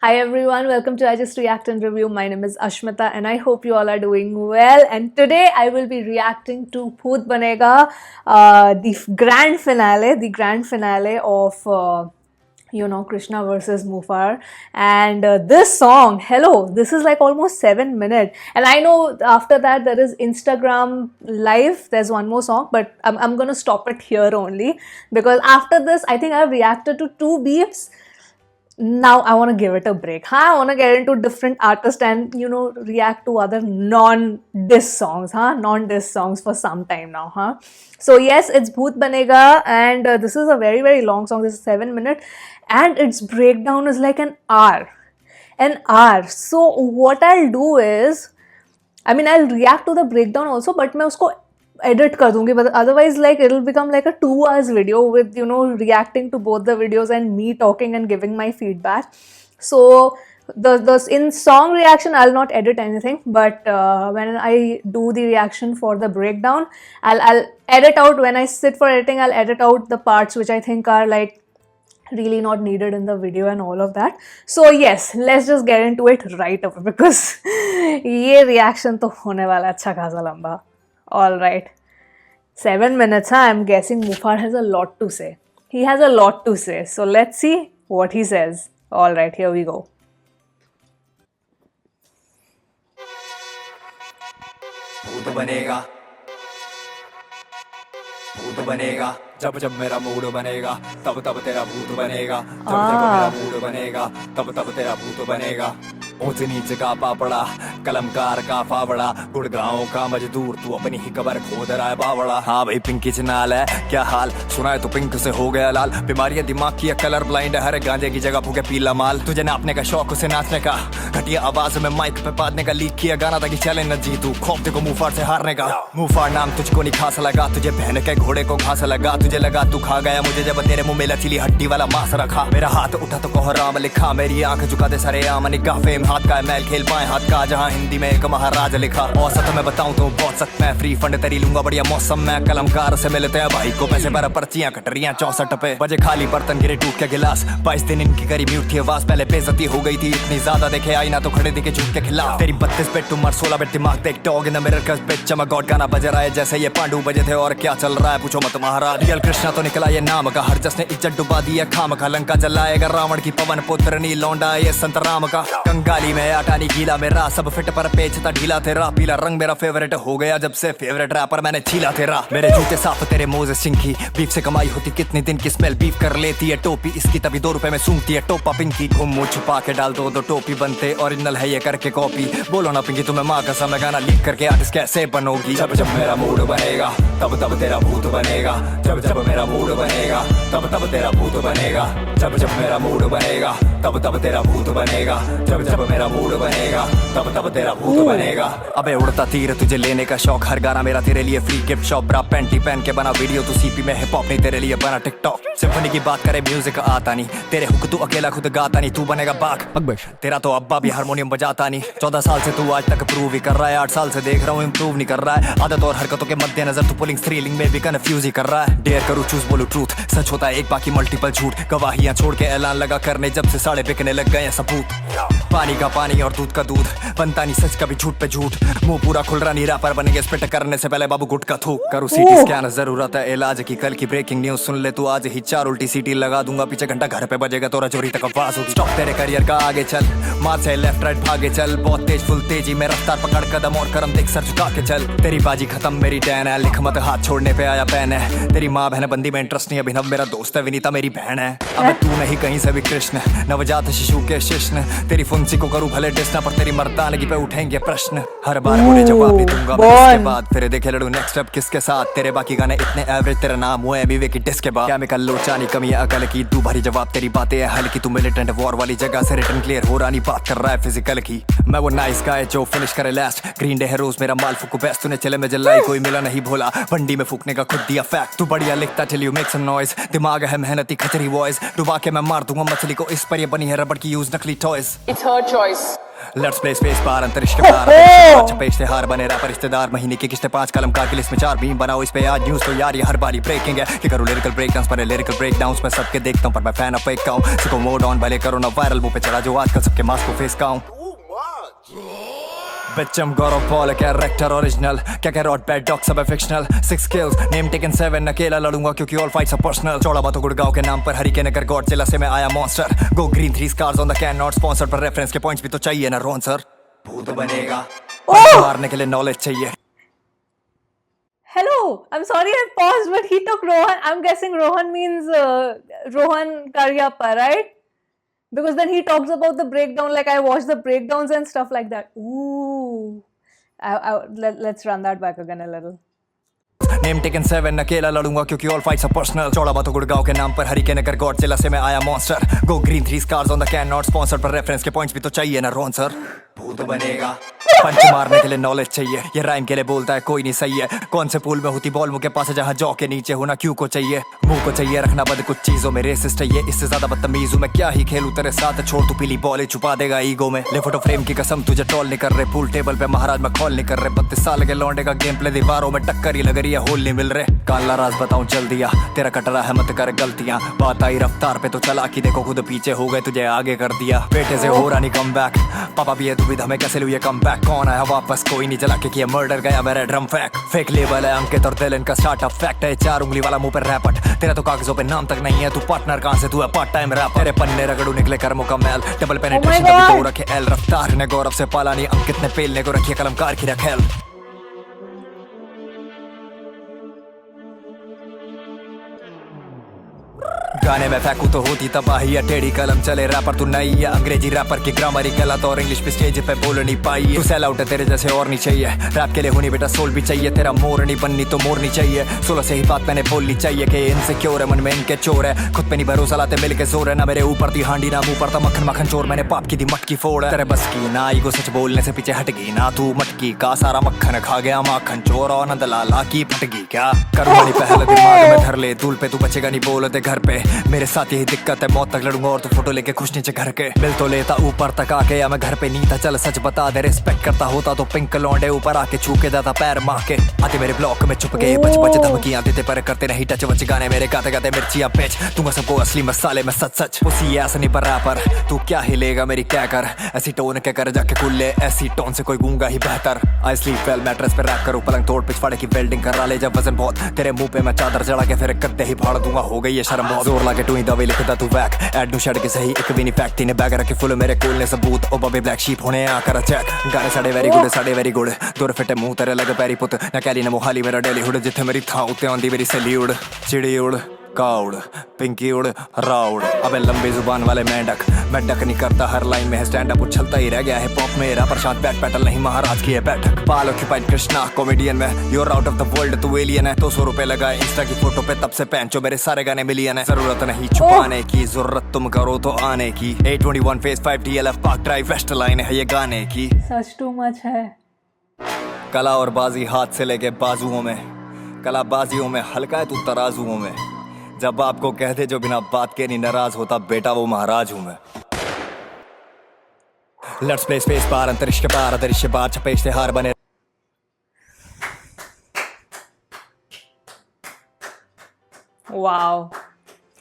Hi everyone, welcome to I Just React and Review. My name is Ashmita and I hope you all are doing well. And today I will be reacting to Bhoot Banega, the grand finale of Krishna versus Mufar. And this song, hello, this is like almost 7 minutes. And I know after that there is Instagram Live, there's one more song, but I'm going to stop it here only because after this, I think I've reacted to 2 beefs. Now I want to give it a break. I want to get into different artists and react to other non-diss songs, non-diss songs for some time now, So yes, it's Bhoot Banega, and this is a very very long song. This is 7 minutes, and its breakdown is like an hour. So what I'll do is, I'll react to the breakdown also, but मैं उसको edit कर दूंगी, but otherwise like it'll become like a 2 hours video with reacting to both the videos and me talking and giving my feedback. So the in song reaction I'll not edit anything, but when I do the reaction for the breakdown, I'll edit out. When I sit for editing, I'll edit out the parts which I think are like really not needed in the video and all of that. So yes, let's just get into it right away because ये reaction तो होने वाला अच्छा खासा लंबा. All right, 7 minutes. I'm guessing Mufar has a lot to say. He has a lot to say. So let's see what he says. All right, here we go. भूत बनेगा, भूत बनेगा, जब जब मेरा मूड बनेगा, तब तब तेरा भूत बनेगा, जब जब मेरा मूड बनेगा, तब तब तेरा भूत बनेगा. ऊंच नीच का पापड़ा, कलमकार का फावड़ा, गुड़गांव का मजदूर, तू अपनी ही कबर खोद रहा है बावड़ा. हाँ भाई पिंकी चनाल है, क्या हाल सुना है तो पिंक से हो गया लाल. बीमारियां दिमाग की है, कलर ब्लाइंड है, हर गांजे की जगह फूके पीला माल. तुझे नापने का शौक उसे नाचने का, घटिया आवाज में माइक पे पादने का, लीक किया गाना ताकि चैलेंज न जीतू, खौफ देखो मुफार से हारने का. मुफार नाम तुझको नहीं खास लगा, तुझे बहन के घोड़े को घास लगा, तुझे लगा तू खा गया मुझे जब तेरे मुंह में लचीली हड्डी वाला मांस रखा. मेरा हाथ उठा तो कोहराम लिखा, मेरी आंख झुका दे सारे आम निगाह, फेम हाथ का मैल खेल पाए हाथ का, जहां हिंदी में एक महाराज लिखा. औसत मैं बताऊं तो बहुत सख्त, मैं फ्री फंड तेरी लूंगा बढ़िया मौसम में. कलमकार से मिलते हैं भाई को पैसे पर पर्चियां कटरियां 64 पे बजे, खाली बर्तन गिरे टूट के गिलास. 22 दिन इनकी करी म्यूट थी आवाज, पहले बेइज्जती हो गई थी इतनी ज्यादा, देखे आई ना तो खड़े दिखे झूठ के खिलाफ. तेरी 32 बेट उम्र 16 बेट दिमाग, देख डॉग इन द मिरर कस बेट, चमक गॉड गाना बज रहा है जैसे ये पांडु बजे थे. और क्या चल रहा है पूछो मत महाराज, रियल कृष्णा तो निकला ये नाम का, हर जस ने इज्जत डुबा दी है खाम का. लंका जलाएगा रावण की पवन पुत्र नी लौंडा ये संत राम का. कंगाली में आटा नी गीला मेरा, सब फिट पर पेच था ढीला तेरा. पीला रंग मेरा फेवरेट हो गया जब से फेवरेट रैपर मैंने छीला तेरा. मेरे जूते साफ तेरे मोजे सिंकी, बीफ से कमाई होती कितनी दिन की स्मेल, बीफ कर लेती है टोपी इसकी तभी 2 रुपए में सूंघती है टोपा पिंकी. घूम मुंह छुपा के डाल दो टोपी बनते ओरिजिनल है ये करके कॉपी. बोलो ना पिंकी तुम्हें माँ कसम मैं गाना लीक करके आर्टिस्ट कैसे बनोगी. जब जब मेरा मूड बनेगा, तब तब तेरा भूत बनेगा, जब जब मेरा मूड बनेगा, तब तब तेरा भूत बनेगा, जब जब मेरा मूड बनेगा, तब तब तेरा भूत बनेगा, जब जब मेरा मूड बनेगा, तब तब तेरा भूत बनेगा. अबे उड़ता तीर तुझे लेने का शौक, हर गाना मेरा तेरे लिए फ्री गिफ्ट शॉप. ब्रा पैंटी पहन के बना वीडियो तू सीपी में, हिप हॉप नहीं तेरे लिए बना टिकटॉक. सिम्फनी की बात करे म्यूजिक आता नहीं, तेरे हुक तू अकेला खुद गाता नहीं. तू बनेगा बाग तेरा तो अब्बा भी हारमोनियम बजाता नहीं. 14 साल से तू आज तक प्रूव ही कर रहा है, 8 साल से देख रहा हूँ इम्प्रूव नहीं कर रहा है. आदत और हरकतों के मद्देनजर तू पुलिंग स्त्रीलिंग में भी कंफ्यूज ही कर रहा है. डेयर करूँ चूज बोलूं ट्रूथ, सच होता है एक बाकी मल्टीपल झूठ. गवाहियां छोड़ के ऐलान लगा करने जब से साड़े बिकने लग गए सबूत. पानी का पानी और दूध का दूध, बनता नहीं सच कभी झूठ पे झूठ. मुंह पूरा खुल रहा नहीं रैपर बनेंगे, स्पिट करने से पहले बाबू गुटका थूक. करूँ सीटी स्कैन जरूरत है इलाज की, कल की ब्रेकिंग न्यूज सुन ले तू आज ही. 4 उल्टी सीटी लगा दूंगा, पीछे घंटा घर पे बजेगा तोरा चोरी तक आवाज होगी. स्टॉप तेरे करियर का आगे चल, मार से लेफ्ट राइट भागे चल. बहुत तेज फुल तेजी में रफ्तार पकड़ कदम और करम देख सर झुका के चल. तेरी बाजी खत्म मेरी टैन है, लिख मत हाथ छोड़ने पे आया पैन है. तेरी माँ बहन बंदी में इंटरेस्ट नहीं, अभिनव मेरा दोस्त है, विनीता मेरी बहन है. अब तू नहीं कहीं से भी कृष्ण, नवजात शिशु के शिष्ण. तेरी फुंसी को करूँ भले डिस्ना, पर तेरी मर्दानगी पे उठेंगे प्रश्न. हर बार बोले जवाब नहीं दूंगा मैं इसके बाद, फिर देखे लड़ू नेक्स्ट स्टेप किसके साथ. तेरे बाकी गाने इतने एवरेज, तेरा नाम हुआ है बीवे की डिस्क के बाद. केमिकल लोचानी कमी है अकल की, तू भारी जवाब तेरी बातें है हल्की. तू मिलिटेंट वॉर वाली जगह से रिटर्न क्लियर हो रहा नहीं, बात कर रहा है फिजिकल की. मैं वो नाइस गाय जो फिनिश करे लास्ट, ग्रीन डे है रोज मेरा माल फूकू बेस्ट. तूने चले में जलाई कोई मिला नहीं भोला, बंडी में फूकने का खुद दिया फैक्ट. तू बढ़िया लिखता till you make some noise, दिमाग है मेहनती खचरी वॉइस. डुबा के मैं मार दूंगा मछली को, इस पर ये बनी है रबड़ की यूज नकली toys. It's her choice. Let's play space bar अंतरिक्ष के पार छपे इश्तेहार बने रैपर रिश्तेदार महीने की किस्तें 5 कलमकार की लिस्ट में 4 बीम बनाओ इस पे आज न्यूज़ तो यार ये हर बारी ब्रेकिंग है कि करूँ लिरिकल ब्रेकडाउन्स पर लिरिकल ब्रेकडाउन्स में सबके देखता हूँ पर मैं फैन ऑफ फेक हूँ सिको मोड ऑन भले करो ना वायरल मुंह पे चढ़ा जो आजकल सबके मास्क को फेस का हूँ Bitch, I'm Gaurav Paul, character original क्या कह रॉट बैड डॉग सब है fictional 6 kills, name taken 7 अकेला लड़ूंगा क्योंकि all fights are personal चौड़ा बातों गुड़गांव के नाम पर हरी के नगर गॉडजिला से मैं आया monster Go green 3 scars on the can not sponsored पर reference के points भी तो चाहिए ना रोन सर भूत बनेगा मारने के लिए knowledge चाहिए Hello, I'm sorry I paused, but he took Rohan. I'm guessing Rohan means Rohan Karyappa, right? Because then he talks about the breakdown, like I watched the breakdowns and stuff like that. Ooh. Let's run that back again a little. Name taken 7 अकेला लड़ूंगा क्योंकि all fights are personal चौड़ा बातों गुड़गांव के नाम पर हरी के नगर Godzilla से मैं आया monster go green 3 stars on the can not sponsored पर रेफरेंस के पॉइंट्स भी तो चाहिए ना रोन सर भूत बनेगा पंच मारने के लिए नॉलेज चाहिए ये राइम के लिए बोलता है कोई नहीं सही है कौन से पूल में होती बॉल मुंह के पास है जहां जॉ के नीचे होना क्यों को चाहिए मुंह को चाहिए रखना बंद कुछ चीजों में रेसिस्ट है ये इससे ज्यादा बदतमीज हूं मैं क्या ही खेलूं तेरे साथ छोड़ तू पीली बॉल ही छुपा देगा ईगो में ले फोटो फ्रेम की कसम तुझे टॉल नहीं कर रहे पूल टेबल पे महाराज में कॉल नहीं कर रहे 32 साल के लौंडे का गेम प्ले दीवारों में टक्कर ही लग रही है होल नहीं मिल रहे काला राज बताऊं चल दिया तेरा कटरा है मत कर गलतियां बात आई रफ्तार पे तो चला कि देखो खुद पीछे हो गए तुझे आगे कर दिया बेटे से हो रहा नहीं कम बैक पापा भी है तू भी हमें कैसे लू ये कम बैक कौन आया वापस कोई नहीं चला के किया मर्डर गया मेरा ड्रम फैक फेक लेबल है अंकित और दिलन का स्टार्टअप फैक्ट है 4 उंगली वाला मुंह पर रैपट तेरा तो कागजों पे नाम तक नहीं है तू पार्टनर कहां से तू है पार्ट टाइम रैपर तेरे पन्ने रगड़ू निकले कर्मों का मैल डबल पेनिट्रेशन का भी तो रखे एल रफ्तार ने गौरव से पाला नहीं अंकित ने पेलने को रखी कलमकार की रखेल गाने में फैकू तो होती तबाही है टेढ़ी कलम चले रैपर तू नहीं है अंग्रेजी रैपर की ग्रामर ही गलत और इंग्लिश पे स्टेज पे बोल नहीं पाई तू सेल आउट है तेरे जैसे और नहीं चाहिए रैप के लिए होनी बेटा सोल भी चाहिए तेरा मोर नहीं बननी तो मोर नहीं चाहिए 16 से ही बात मैंने बोलनी चाहिए कि इनसिक्योर है मन में इनके चोर है खुद पे नहीं भरोसा लाते मिल के जोर है ना मेरे ऊपर थी हांडी ना मुंह पर था मक्खन मक्खन चोर मैंने पाप की दी मटकी फोड़ तेरे बस की ना ईगो सच बोलने से पीछे हट गई ना तू मटकी का सारा मक्खन खा गया माखन चोर और न दलाला की फटगी क्या करूँ नहीं पहले दिमाग में धर ले दूल पे तू बचेगा नहीं बोलते घर पे मेरे साथ यही दिक्कत है मौत तक लड़ूंगा और तू फोटो लेके खुश नीचे घर के बिल तो लेता ऊपर तक आके या मैं घर पे नहीं था चल सच बता दे रिस्पेक्ट करता होता तो पिंक लौंडे ऊपर आके छू के जाता पैर मार के आते मेरे ब्लॉक में छुप के बच बच धमकियां देते पर करते नहीं टच वच गाने मेरे गाते गाते मिर्चियां बेच दूंगा सबको असली मसाले में सच सच उसी ऐसा नहीं पर रैपर तू क्या हिलेगा मेरी क्या कर ऐसी टोन के कर जाके कुल्ले ऐसी टोन से कोई गूंगा ही बेहतर आई स्लीप वेल मैट्रेस पे रैप करूं पलंग तोड़ पिछवाड़े की वेल्डिंग करा ले जब वजन बहुत तेरे मुंह पे मैं चादर चढ़ा के फिर कद्दे ही फाड़ दूंगा हो गई ये शर्म बहुत जोर लाके टू दवाई लिखता तू वैक एड नु छड़ के सही एक भी नहीं फैक्ट ने बैग रखे फुल मेरे कोल ने सबूत ओ बबे ब्लैक शीप होने आकर चेक गाने साडे वेरी गुड दूर फिटे मुंह तेरे लगे पैरी पुत ना कैली ने मोहाली मेरा डेली हुड जिथे मेरी था उत्ते आंदी मेरी सली उड़ चिड़ी उड़ काउड़ पिंकी उड़ राउड़ अबे लंबी जुबान वाले मेंढक मैं डक नहीं करता हर लाइन में स्टैंड अप उछलता ही रह गया है पॉप मेरा प्रशांत बैट पैटल नहीं महाराज की है बैठक पाल ऑक्यूपाइड कृष्णा कॉमेडियन में you're out of the world तू एलियन है 200 रुपए लगाए इंस्टा की फोटो पे तब से पैंचो मेरे सारे गाने मिलियन है जरूरत नहीं छुपाने की जरूरत तुम करो तो आने की 821 phase 5 DLF park drive west line है ये गाने की सच टू मच है कला और बाजी हाथ से लेके बाजुओं में कला बाजियों में हल्का है तू तराजुओं में जब आपको कह दे जो बिना बात के नहीं नाराज होता बेटा वो महाराज हूं मैं लेट्स प्ले स्पेस बार अंतरिक्ष के पार अदृश्य बार छपे इश्तेहार बने Wow.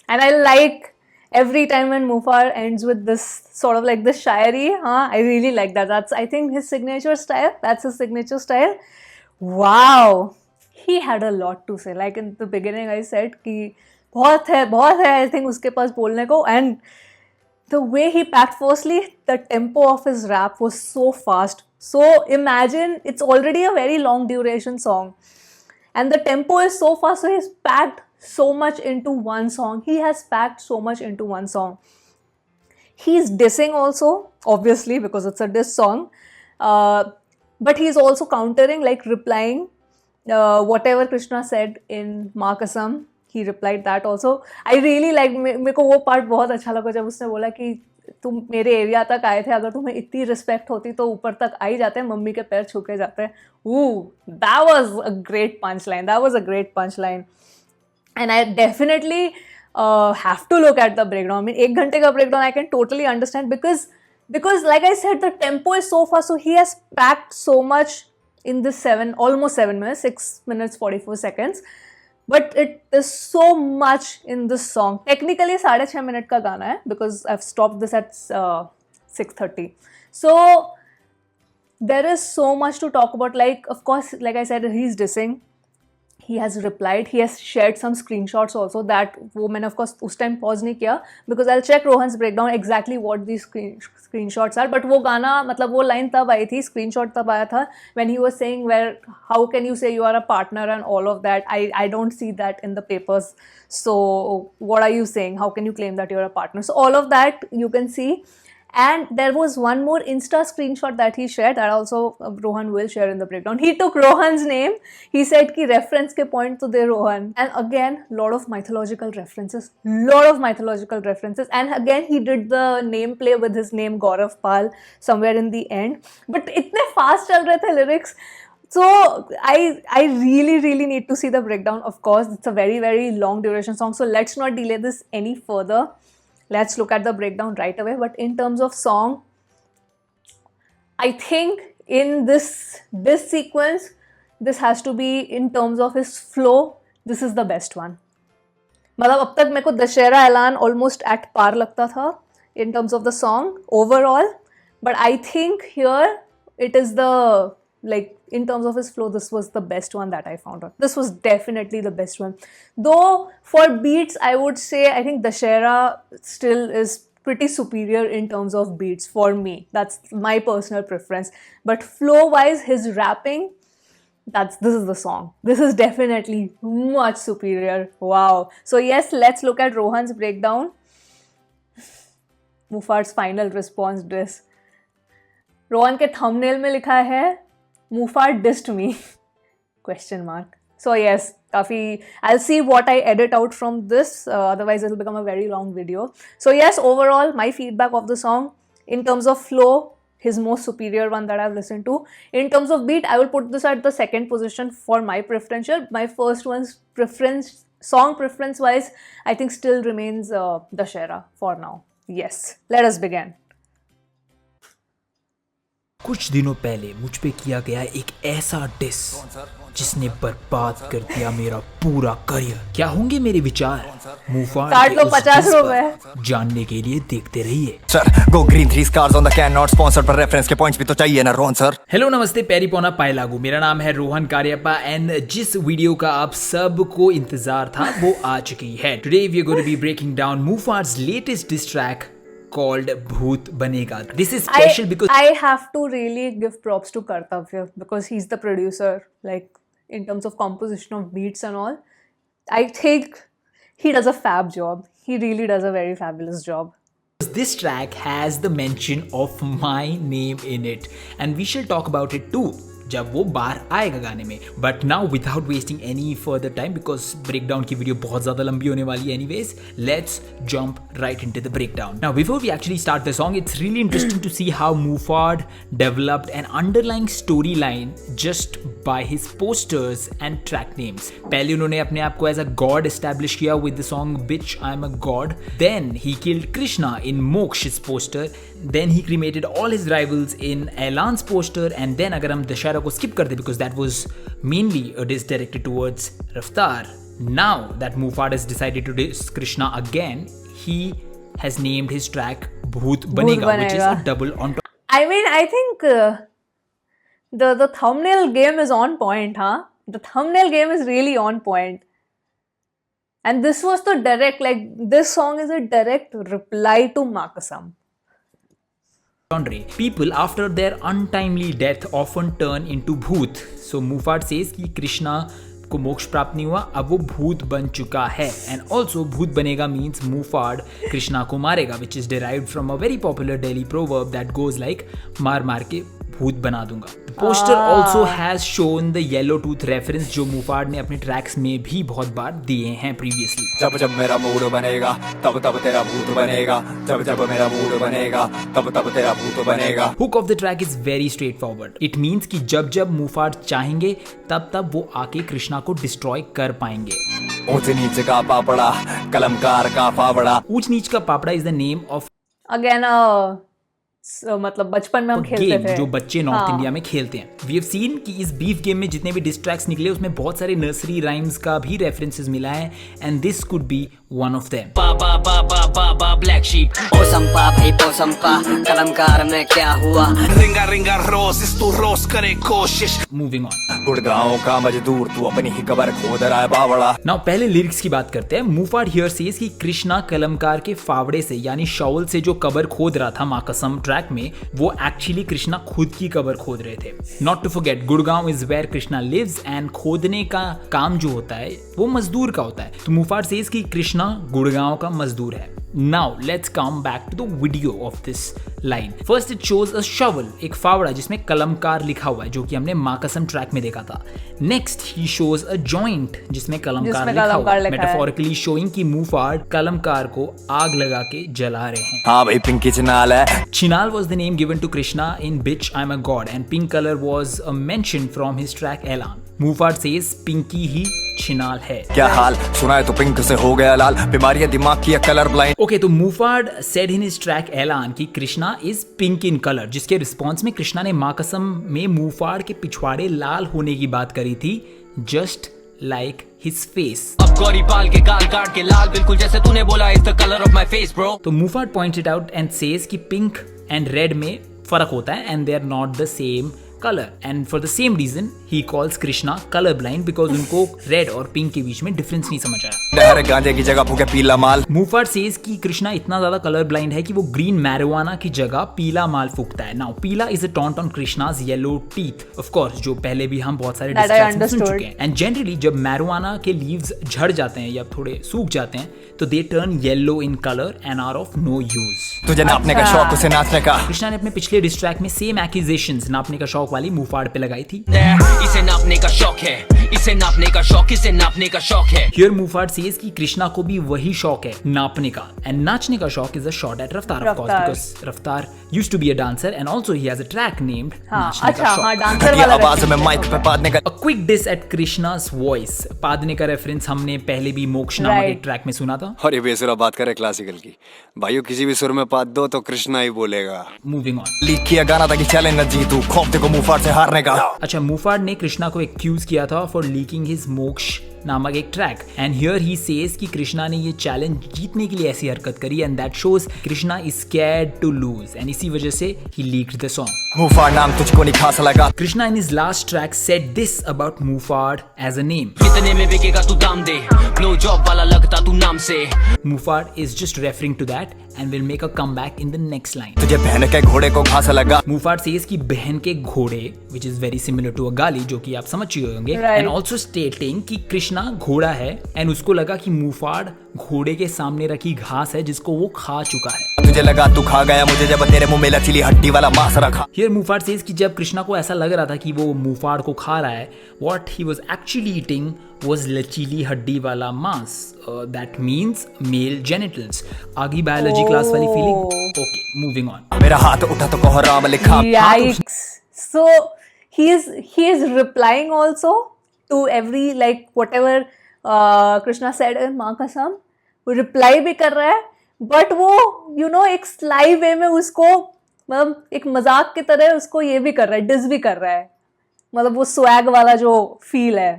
And I like every time when Mufar ends with this sort of like this shairi, I really like that. That's, I think, his signature style. That's his signature style. Wow. He had a lot to say. Like in the beginning, I said कि बहुत है I think उसके पास बोलने को, and the way he packed, firstly, the tempo of his rap was so fast. So imagine it's already a very long duration song, and the tempo is so fast. So he's packed so much into one song. He has packed so much into one song. He's dissing also, obviously, because it's a diss song. But he's also countering, like replying whatever Krishna said in Makasam. He replied that also. I really like, मेरे को वो part बहुत अच्छा लगा जब उसने बोला कि तुम मेरे एरिया तक आए थे, अगर तुम्हें इतनी रिस्पेक्ट होती तो ऊपर तक आ ही जाते, मम्मी के पैर छू के जाते. That was a great punchline. That was a great punchline. And I definitely have to look at the breakdown. I mean, 1 घंटे का breakdown I can totally understand, because because like I said, the tempo is so fast, so he has packed so much in this almost 7 minutes, 6 minutes 44 seconds, but it is so much in this song. Technically 6.5 minute का गाना है, because I've stopped this at 6:30. So there is so much to talk about. Like, of course, like I said, he's dissing. He has replied, he has shared some screenshots also. that वो मैंने of course उस time pause नहीं किया, because I'll check Rohan's breakdown exactly what these screenshots are. but वो गाना मतलब वो line तब आई थी, screenshot तब आया था when he was saying where how can you say you are a partner and all of that. I don't see that in the papers, so what are you saying, how can you claim that you're a partner. So all of that you can see. And there was one more Insta screenshot that he shared that also Rohan will share in the breakdown. He took Rohan's name. He said ki reference ke point to de Rohan. And again, lot of mythological references. And again, he did the name play with his name Gaurav Pal somewhere in the end. But itne fast chal rahe the lyrics. So I really need to see the breakdown. Of course, it's a very long duration song. So let's not delay this any further. Let's look at the breakdown right away. But in terms of song, I think in this sequence, this has to be, in terms of his flow, this is the best one. मतलब अब तक मेरे को दशहरा ऐलान almost at par लगता था in terms of the song overall, but I think here it is the, like, in terms of his flow, this was the best one that I found out. This was definitely the best one. Though for beats, I would say I think Dashera still is pretty superior in terms of beats for me. That's my personal preference. But flow-wise, his rapping, this is the song. This is definitely much superior. Wow. So yes, let's look at Rohan's breakdown. Mufaad's final response diss. Rohan के thumbnail में लिखा है Mufaad dissed me ? So yes, काफी, I'll see what I edit out from this, otherwise it will become a very long video. So yes, overall my feedback of the song, in terms of flow, his most superior one that I've listened to. In terms of beat, I will put this at the second position for my preferential. My first one's song preference wise, I think still remains Dashera for now. Yes, let us begin. कुछ दिनों पहले मुझ पे किया गया एक ऐसा dish जिसने बर्बाद कर दिया मेरा पूरा करियर। क्या होंगे मेरे विचार मुफाड के उस डिस पर? जानने के लिए देखते रहिए। Sir go green 3 stars on the can not sponsored, पर रेफरेंस के पॉइंट्स भी तो चाहिए ना रोहन सर। हेलो नमस्ते पैरीपोना पायलागू, मेरा नाम है रोहन कारियप्पा एंड जिस वीडियो का आप सबको इंतजार था वो आ चुकी है। Today we are going to be breaking down Muhfaad's latest diss track called Bhoot Banega. This is special because I have to really give props to Kartavya, because he's the producer, like in terms of composition of beats and all. I think he does a fab job. He really does a very fabulous job. this track has the mention of my name in it and we shall talk about it too जब वो बाहर आएगा गाने में। But now without wasting any further time, because breakdown की video बहुत ज़्यादा लंबी होने वाली है anyways, let's jump right into the breakdown. Now before we actually start the song, it's really interesting to see how Mufad developed an underlying storyline just by his posters and track names. पहले उन्होंने अपने आप को as a god establish किया with the song bitch I am a god, then he killed Krishna in Moksh's poster, then he cremated all his rivals in Elan's poster, and then अगर हम दशहरा को skip कर दे because that was mainly a diss directed towards Raftaar. Now that Mufad has decided to diss Krishna again, he has named his track Bhoot Banega, which is a double on top. I mean, I think the thumbnail game is on point, huh? The thumbnail game is really on point. And this was the direct, like, this song is a direct reply to Makasam. People after their untimely death often turn into Bhoot. So Mufad says कि कृष्णा को मोक्ष प्राप्त नहीं हुआ, अब वो भूत बन चुका है। एंड ऑल्सो भूत बनेगा मीन्स Mufad कृष्णा को मारेगा, which is derived from a very popular Delhi proverb that goes like मार मार के भूत बना दूंगा। Poster also has shown the yellow tooth reference जो Mufad ने अपने ट्रैक्स में भी बहुत बार दिए हैं प्रीवियसली। जब जब मेरा मूड बनेगा तब तब तेरा भूत बनेगा, जब जब मेरा मूड बनेगा तब तब तेरा भूत बनेगा। Hook of the track is very straight forward. It means कि जब जब Mufad चाहेंगे तब तब वो आके कृष्णा को डिस्ट्रॉय कर पाएंगे। ऊंच नीच का पापड़ा कलमकार का फावड़ा। ऊंच नीच का पापड़ा is the name of again a मतलब बचपन में हम खेलते गेम थे जो बच्चे नॉर्थ हाँ। इंडिया में खेलते हैं। वी हैव सीन कि इस बीफ गेम में जितने भी डिस्ट्रैक्ट्स निकले उसमें बहुत सारे नर्सरी राइम्स का भी रेफरेंसेस मिला है and this could be one of them. Black sheep पोसंपा भाई पोसंपा कलमकार में क्या हुआ रिंगा रिंगा रोज इस तू रोज करे कोशिश। Moving on. गुड़गांव का मजदूर तू अपनी ही कबर खोद रहा है बावड़ा। नाउ पहले लिरिक्स की बात करते हैं। मुफाड हियर सेज कि कृष्णा कलमकार के फावड़े से यानी शॉवल से जो कबर खोद रहा था माँ कसम ट्रैक में, वो एक्चुअली कृष्णा खुद की कबर खोद रहे थे। Not to forget Gurgaon is where Krishna lives and खोदने का काम जो होता है वो मजदूर का होता है। तो मुफाड सेज कि कृष्णा गुड़गांव का मजदूर है। Now let's come back to the video of this line. First it shows a shovel, एक फावड़ा जिसमें कलमकार लिखा हुआ है जो कि हमने माँ कसम ट्रैक में देखा था। Next he shows a joint जिसमें कलमकार लिखा हुआ है, metaphorically showing कि मुफाड कलमकार को आग लगा के जला रहे हैं। हाँ भाई पिंकी चिनाल है। Chinal was the name given to Krishna in Bitch I'm a God and pink color was a mention from his track Elan. Mufad says Pinky ही छिनाल है। क्या हाल सुना है तो पिंक से हो गया लाल, बीमारियां दिमाग की कलर ब्लाइंड। ओके तो मुफाड सेड इन हिज ट्रैक एलान कि Krishna is pink in colour, जिसके रिस्पॉन्स में कृष्णा ने माँ कसम में मुफाड के पिछवाड़े लाल होने की बात करी थी, जस्ट लाइक हिज फेस। अब गौरी बाल के गाल काट के लाल बिल्कुल जैसे तूने बोला is the colour of my face bro. तो Muhfaad pointed out and says कि पिंक एंड रेड में फर्क होता है and they are not the same color and for the same reason he calls Krishna color blind because उनको red और pink के बीच में difference नहीं समझ आया। हर गांजे की जगह फूके पीला माल। मुफाड सेज कि कृष्णा इतना ज्यादा कलर ब्लाइंड है कि वो ग्रीन मैरिजुआना की जगह पीला माल फूकता है। नाउ पीला is a taunt on Krishna's yellow teeth, of course जो पहले भी हम बहुत सारे डिस्ट्रैक्शंस में सुन चुके हैं। एंड जनरली जब मैरिजुआना के लीव्स झड़ जाते हैं या थोड़े सूख जाते हैं तो they turn yellow in colour and are of no use. तुझे नापने का शौक उसे नाचने का। कृष्णा ने अपने पिछले डिस्ट्रैक्ट में सेम एक्यूजेशंस नापने का शौक वाली मुफाड पे लगाई थी। इसे नापने का शौक है, इसे नापने का शौक, इसे नापने का शौक है। हियर मुफाड सेज कि कृष्णा को भी वही शौक है नापने का एंड नाचने का शौक is a shot at Raftaar of course because Raftaar used to be a dancer and also he has a track named नाचने का शौक। डांसर घटिया आवाज में माइक पे पादने का। A quick diss at Krishna's voice. पादने का रेफरेंस हमने पहले भी मोक्ष नामक एक ट्रैक में सुना था। और ये बेसुरा बात करे क्लासिकल की, भाइयों किसी भी सुर में पाद दो तो कृष्णा ही बोलेगा। Moving on. लीक किया गाना था कि चैलेंज न जीतू, खौफ देखो मुफाड से हारने का। अच्छा मुफाड ने कृष्णा को एक्यूज किया था फॉर लीकिंग हिज मोक्ष नामक एक track and here he says कि कृष्णा ने ये चैलेंज जीतने के लिए ऐसी हरकत करी and that shows Krishna is scared to lose and इसी वजह से ही लीक्ड द सॉन्ग। मुफाड नाम तुझको नहीं खास लगा। Krishna in his last track said this about Muhfaad as a name. कितने में बिकेगा तू दाम दे, नो जॉब वाला लगता तू नाम से। Muhfaad is just referring to that and will make a comeback in the next line. तुझे बहन के घोड़े को घास लगा। मुफाड सेज कि बहन के घोड़े which is very similar to a गाली जो कि आप समझ चुके होंगे एंड ऑल्सो स्टेटिंग कि कृष्णा घोड़ा है एंड उसको लगा कि मुफाड घोड़े के सामने रखी घास है जिसको वो खा चुका है। तुझे लगा तू खा गया मुझे जब तेरे मुंह में लचीली हड्डी वाला मांस रखा। हियर मुफाड सेज कि जब कृष्णा को ऐसा लग रहा था कि वो मुफाड को खा रहा है, what he was actually eating was लचीली हड्डी वाला मांस, दैट मींस मेल जेनिटल्स। आगे बायोलॉजी क्लास वाली फीलिंग। Okay moving on. मेरा हाथ उठा तो कोहराम लिखा। Yikes. So he is replying also to every like whatever Krishna said in माँ कसम, वो रिप्लाई भी कर रहा है बट वो एक स्लाई वे में उसको मतलब एक मजाक की तरह उसको ये भी कर रहा है, डिस भी कर रहा है, मतलब वो स्वैग वाला जो फील है।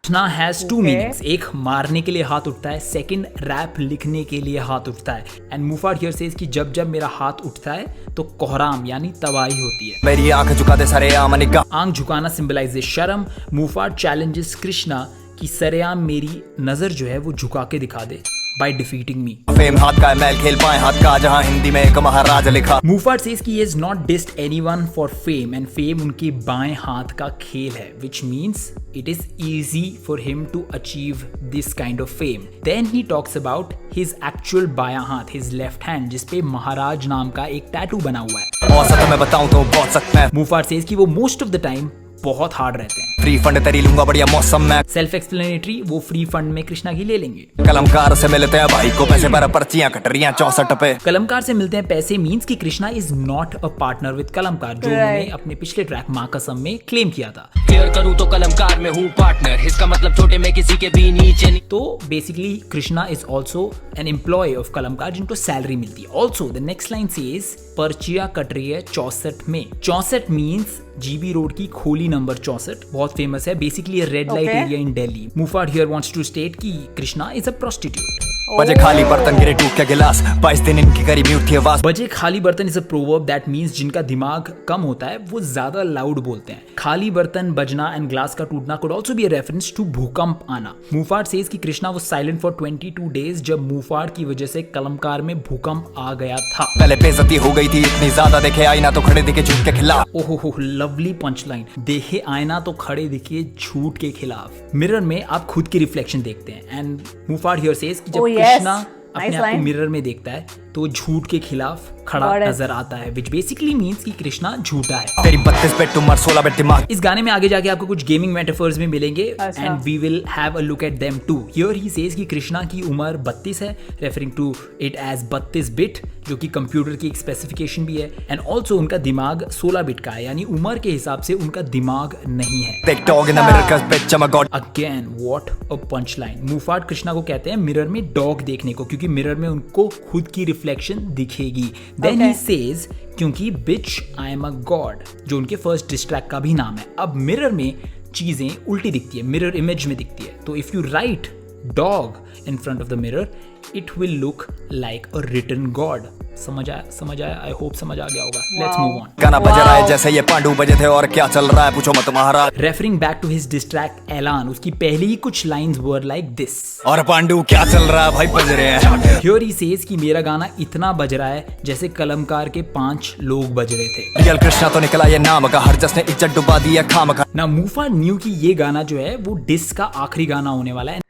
कृष्णा हैज टू मीनिंग्स, एक मारने के लिए हाथ उठता है, सेकंड रैप लिखने के लिए हाथ उठता है एंड मुफाड हियर सेज कि जब जब मेरा हाथ उठता है तो कोहराम यानी तबाही होती है। मेरी आंख झुका दे सारे आम निगाह। आंख झुकाना सिंबलाइजेस शर्म। मुफाड चैलेंजेस कृष्णा कि सरेआम मेरी नजर जो है वो झुका के दिखा दे by defeating me. फेम हाथ का मैल खेल पाए हाथ का, जहां हिंदी में एक महाराज लिखा। Mufad says कि he has not dissed anyone for fame and fame उनके बाएं हाथ का खेल है, which means it is easy for him to achieve this kind of fame. Then he talks about his actual बायां हाथ, his left hand, जिसपे महाराज नाम का एक टैटू बना हुआ है। औसत मैं बताऊं तो बहुत सख्त है। Mufad says कि वो most of the time बहुत हार्ड रहते हैं। फ्री फंड तेरी लूंगा बढ़िया मौसम में सेल्फ एक्सप्लेनेटरी, वो फ्री फंड में कृष्णा की ले लेंगे। कलमकार से मिलते हैं भाई को पैसे पर पर्चियां कट रही हैं 64 पे कलमकार से मिलते हैं पैसे मींस कि Krishna is not a partner with Kalamkaar, जो उन्होंने अपने पिछले ट्रैक माँ कसम में क्लेम किया था। क्लियर करूं तो कलमकार में हूँ पार्टनर, इसका मतलब छोटे में किसी के भी नीचे नहीं। तो basically Krishna is also an employee of Kalamkaar जिनको सैलरी मिलती है। Also the next line says पर्चिया कट रही है 64 में। 64 मीन्स जीबी रोड की खोली नंबर 64 बहुत फेमस है, basically red light area in Delhi. Muhfaad here wants to state कि कृष्णा इज अ प्रोस्टिट्यूट। बजे खाली बर्तन गिरे टूट के गिलास 22 दिन इनकी करी म्यूट थी आवाज। बजे खाली बर्तन is a proverb that means जिनका दिमाग कम होता है वो ज्यादा लाउड बोलते हैं। खाली बर्तन बजना एंड ग्लास का टूटना could also be a reference to भूकंप आना। मुफाड सेज कि Krishna was silent for 22 days जब मुफाड की वजह से कलमकार में भूकंप आ गया था। पहले बेइज्जती हो गई थी इतनी ज्यादा, देखे आईना तो खड़े दिखे झूठ के खिलाफ। ओहो लवली पंचलाइन, देखे आईना तो खड़े दिखे झूठ के खिलाफ। मिरर में आप खुद की रिफ्लेक्शन देखते हैं एंड मुफाड हियर सेज कि जब कृष्णा अपने आप को मिरर में देखता है तो झूठ के खिलाफ खड़ा नजर आता है, which basically means कि कृष्णा झूठा है। तेरी 32 बेट उम्र 16 बेट दिमाग। इस गाने में आगे जाके आपको कुछ गेमिंग मेटाफर्स भी मिलेंगे and we will have a look at them too. Here he says कि कृष्णा की उम्र 32 है, referring to it as 32 bit, जो कि कंप्यूटर की एक स्पेसिफिकेशन भी है। एंड ऑल्सो उनका दिमाग 16 बिट का है, यानी उम्र के हिसाब से उनका दिमाग नहीं है। Big dog in the mirror 'cause bitch I'm a god। Again what a punch line. Muhfaad Krishna को कहते हैं मिरर में डॉग देखने को, क्योंकि मिरर में उनको खुद की रिफ्लेक्शन दिखेगी। देन ही सेज क्योंकि बिच आई एम अ गॉड, जो उनके फर्स्ट डिस्ट्रैक्ट का भी नाम है। अब मिरर में चीजें उल्टी दिखती है, मिरर इमेज में दिखती है, तो if you write dog in front of the mirror it will look like a written god. समझ आया आई होप समझ आ गया होगा। Let's move on. गाना बज रहा है जैसे ये पांडु बजे थे और क्या चल रहा है पूछो मत महाराज। Referring back to his diss track Elaan, उसकी पहली ही कुछ लाइंस वर लाइक दिस। और पांडु क्या चल रहा है भाई बज रहे हैं। हियर ही सेज कि मेरा गाना इतना बज रहा है जैसे कलमकार के 5 लोग बज रहे थे। रियल कृष्णा तो निकला ये नाम का, हर जस ने इज्जत डुबा दी है खाम खा। ना मुफाड न्यू कि ये गाना जो है वो डिस का आखिरी गाना होने वाला है।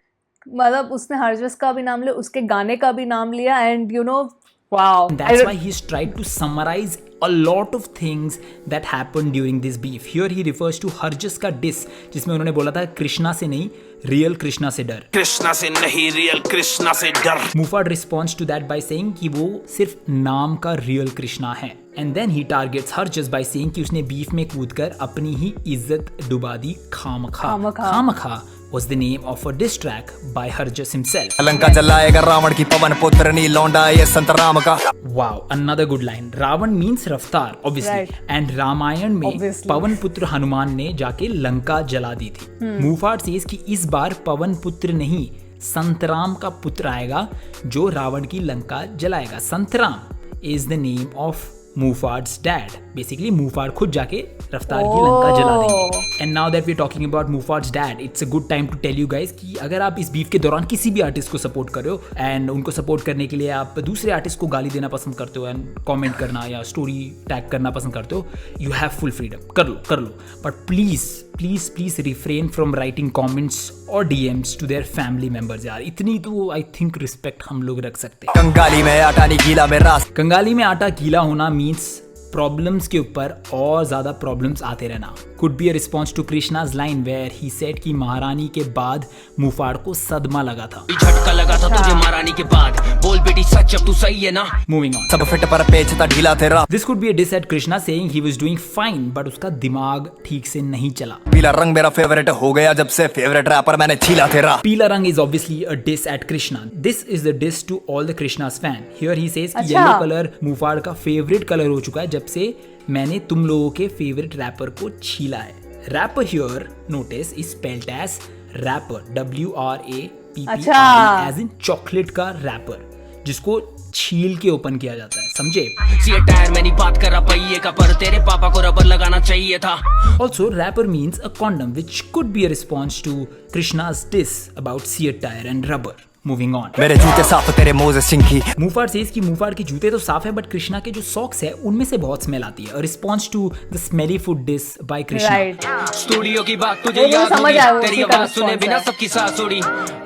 मतलब उसने हरजस का भी नाम लिया, उसके गाने का भी नाम लिया and you know wow. That's why he's tried to summarize a lot of things that happened during this beef. Here he refers to Harjas का diss, जिसमें उन्होंने बोला था कृष्णा से नहीं रियल कृष्णा से डर। कृष्णा से नहीं रियल कृष्णा से डर। मुफाड responds to that by saying कि वो सिर्फ नाम का रियल कृष्णा है। And then he targets Harjas by saying कि उसने बीफ में कूदकर अपनी ही इज्जत डुबा दी खामखा was the name of a diss track by Harjas himself. Lanka जलाएगा Ravan की पवन पुत्र नी लौंडा ये संत राम का। Wow, another good line. Ravan means रफ्तार obviously, Right. and रामायण में Obviously. पवन पुत्र हनुमान ने जाके लंका जला दी थी। मुफाड सेज कि इस बार पवन पुत्र नहीं संतराम का पुत्र आएगा जो रावण की लंका जलाएगा। Santram is the name of Muhfaad's dad. Basically Muhfaad खुद जाके रफ्तार की लंका जला देंगे। And now that we are talking about Muhfaad's dad, it's a good time to tell you guys कि अगर आप इस बीफ के दौरान किसी भी आर्टिस्ट को सपोर्ट कर रहे हो एंड उनको सपोर्ट करने के लिए आप दूसरे आर्टिस्ट को गाली देना पसंद करते हो एंड कमेंट करना या स्टोरी टैग करना पसंद करते हो, यू हैव फुल फ्रीडम, कर लो but please refrain from writing comments और DMs to their family members. यार इतनी तो आई थिंक रिस्पेक्ट हम लोग रख सकते हैं। कंगाली में आटा नहीं गीला में रास। कंगाली में आटा गीला होना मीन्स प्रॉब्लम्स के ऊपर और ज्यादा प्रॉब्लम्स आते रहना। Could be a response to Krishna's line where he said कि महारानी के बाद मुफाड को सदमा लगा था। झटका लगा था तुझे महारानी के बाद, बोल बेटी सच अब तू सही है ना। Moving on. सब फिट पर पेचता ढीला तेरा। This could be a diss at Krishna saying he was doing fine but उसका दिमाग ठीक से नहीं चला। पीला रंग मेरा फेवरेट हो गया जब से फेवरेट रैपर मैंने छीला तेरा। पीला रंग is obviously a diss at Krishna. This is the diss to all the Krishna's fan. Here he says कि अच्छा। येलो कलर मुफाड का फेवरेट कलर हो चुका है जब से मैंने तुम लोगों के फेवरेट रैपर को छीला है। Wrapper here notice is spelled as wrapper, WRAPPER, अच्छा। एज इन चॉकलेट का रैपर, जिसको छील के ओपन किया जाता है, समझे? सीए टायर में नहीं बात कर रहा पहिए का, पर तेरे पापा को रबर लगाना चाहिए था। Also, rapper means a condom, which could be a response to Krishna's diss about seared tire and rubber. Moving on. मेरे जूते साफ तेरे मोज़ेस चिंकी। मुफाड सेज कि मुफाड के जूते तो साफ है बट कृष्णा के जो सॉक्स है उनमें से बहुत स्मेल आती है। Response to the smelly food dish by Krishna. Right. Studio की बात तुझे वो याद समझ होगी, आया, वो तेरी उसी का आवाज सुने response बिना है। सबकी सांस उड़ी,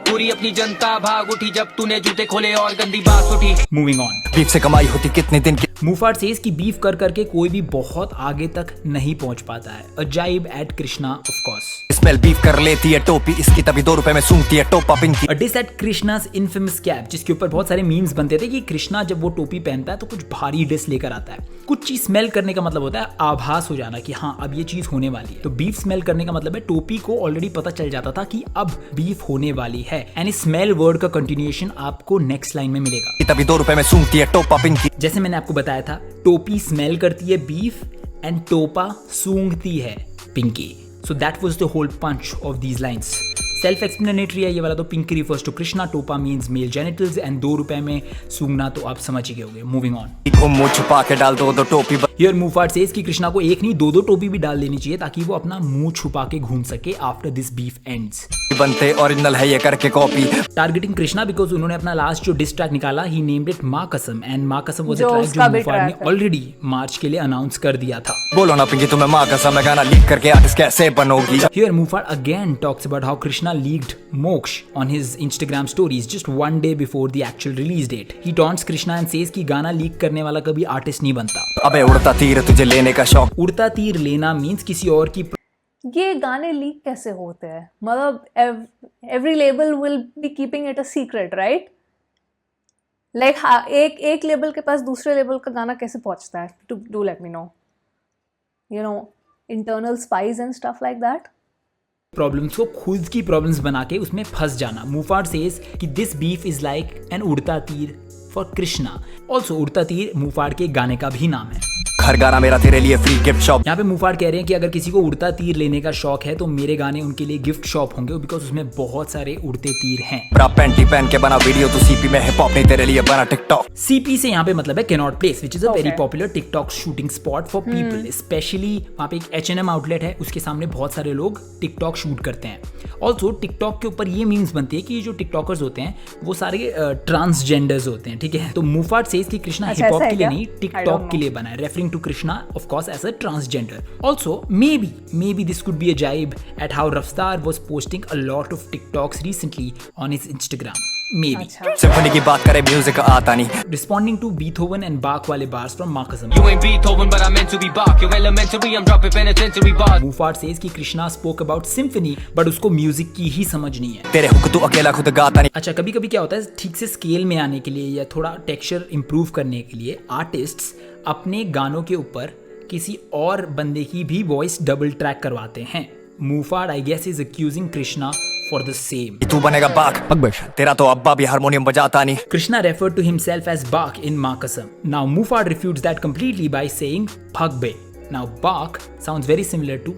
पूरी अपनी जनता भाग उठी जब तूने जूते खोले और गंदी बात उठी। Moving on. बीफ से कमाई होती कितने दिन की। मुफाट सेज कि बीफ कर करके कोई भी बहुत आगे तक नहीं पहुंच पाता है। A jibe at Krishna of course. Smell beef कर लेती है टोपी इसकी, तभी 2 रुपए में सूंघती है टोपा Pinky. A diss at Krishna's infamous cap, जिसके ऊपर बहुत सारे मीम्स बनते थे कि कृष्णा जब वो टोपी पहनता है तो कुछ भारी डिश लेकर आता है। कुछ चीज स्मेल करने का मतलब होता है आभास हो जाना कि हाँ अब ये चीज होने वाली है। तो बीफ स्मेल करने का मतलब है टोपी को ऑलरेडी पता चल जाता था कि अब बीफ होने वाली है। एंड इस स्मेल वर्ड का कंटिन्यूएशन आपको नेक्स्ट लाइन में मिलेगा। तभी 2 रुपए में सूंघती है टोपा पिंकी। जैसे मैंने आपको बताया था, टोपी स्मेल करती है बीफ एंड टोपा सूंघती है Pinky. So that was the whole punch of these lines. Self explanatory है ये वाला। तो पिंकी रिफर्स टू कृष्णा, टोपा मीन्स मेल जेनिटल्स एंड 2 रुपए में सूंघना तो आप समझ ही गए होंगे। Moving on. मुंह छुपा के डाल दो टोपी। हियर मुफाट सेज कि कृष्णा को एक नहीं 2 टोपी भी डाल देनी चाहिए ताकि वो अपना मुंह छुपा के घूम सके आफ्टर दिस बीफ एंड्स। बनते ओरिजिनल है ये करके कॉपी। टारगेटिंग कृष्णा बिकॉज उन्होंने अपना लास्ट जो डिस ट्रैक निकाला ही नेम्ड इट माँ कसम, एंड माँ कसम वाज अ ट्रैक जो मुफाट ने ऑलरेडी मार्च के लिए अनाउंस कर दिया था। बोलो ना पिंकी तुम्हें माँ कसम है गाना लीक करके आर्टिस्ट कैसे बनोगी। Here Mufat again talks about how Krishna leaked Moksh on his Instagram stories just one day before the actual release date. He taunts Krishna and says कि गाना लीक करने वाला कभी आर्टिस्ट नहीं बनता। अबे उड़ता तीर तुझे लेने का शौक। उड़ता तीर लेना मीन्स किसी और की। ये गाने लीक कैसे होते हैं? मतलब every label will be keeping it a secret, right? Like एक लेबल के पास दूसरे लेबल का गाना कैसे पहुंचता है? Do let me know, you know, internal spice and stuff like that. Problems को खुद की प्रॉब्लम्स बना के उसमें फंस जाना। मुफाट सेज कि this beef is like an उड़ता तीर फॉर कृष्णा। ऑल्सो उड़ता तीर मुफाट के गाने का भी नाम है। हर गाना मेरा तेरे लिए फ्री गिफ्ट शॉप। यहाँ पे मुफाट कह रहे हैं कि अगर किसी को उड़ता तीर लेने का शौक है तो मेरे गाने उनके लिए गिफ्ट शॉप होंगे बिकॉज उसमें बहुत सारे उड़ते तीर हैं। पैंटी पहन के बना वीडियो तो सीपी में हिप हॉप नहीं तेरे लिए बना टिकटॉक। सीपी से यहाँ पे मतलब है cannot place, which is a very popular TikTok shooting spot for people. Specially वहाँ पे एक H&M आउटलेट है, उसके सामने बहुत सारे लोग टिकटॉक शूट करते हैं। ऑल्सो टिकटॉक के ऊपर ये मीम्स बनती है कि ये जो टिकटॉकर्स होते हैं वो सारे ट्रांसजेंडर्स होते हैं, ठीक है। तो मुफाट सेज कि कृष्णा हिप हॉप के लिए नहीं टिकटॉक के लिए बना है, referring to Krishna of course as a transgender. Also, maybe this could be a jibe at how Raftaar was posting a lot of TikToks recently on his Instagram. Maybe. Symphony की बात करें म्यूजिक आता नहीं। Responding to Beethoven and Bach वाले bars from Marxism. You ain't Beethoven but I'm meant to be Bach. You're elementary, I'm dropping penitentiary bars. Mufat says कि Krishna spoke about symphony but उसको music की ही समझ नहीं है। तेरे हुक तू अकेला खुद गाता नहीं। अच्छा, कभी कभी क्या होता है ठीक से स्केल में आने के लिए या थोड़ा टेक्सचर इंप्रूव करने के लिए आर्टिस्ट्स अपने गानों के ऊपर किसी और बंदे की भी वॉइस डबल ट्रैक करवाते हैं। Muhfaad I guess is accusing Krishna for the same. तू बनेगा बाक अकबर, तेरा तो अब्बा भी हारमोनियम बजाता नहीं। Krishna referred to himself as Bach in Marxism. Now Mufat refutes that completely by saying Bhagbe. Now Bach sounds very similar to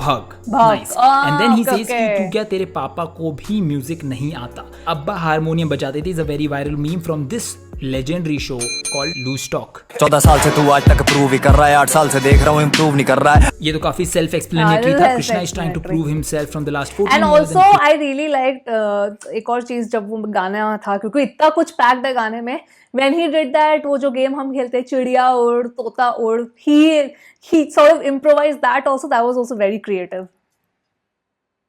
Bhag. Nice. And then he says कि तू क्या तेरे पापा को भी म्यूजिक नहीं आता? अब्बा हारमोनियम बजाते थे। Is a very viral meme from this legendary show called loose talk. 14 साल से तू आज तक प्रूव ही कर रहा है, 8 साल से देख रहा हूँ इम्प्रूव नहीं कर रहा है। ये तो काफी सेल्फ एक्सप्लेनेटरी था। Krishna is trying to prove himself from the last 14 and also I really like एक और चीज, जब वो गाना था क्योंकि इतना कुछ पैक्ड है गाने में, when he did that, वो जो गेम हम खेलते हैं चिड़िया उड़ तोता उड़, he sort of improvised that also. That was also very creative.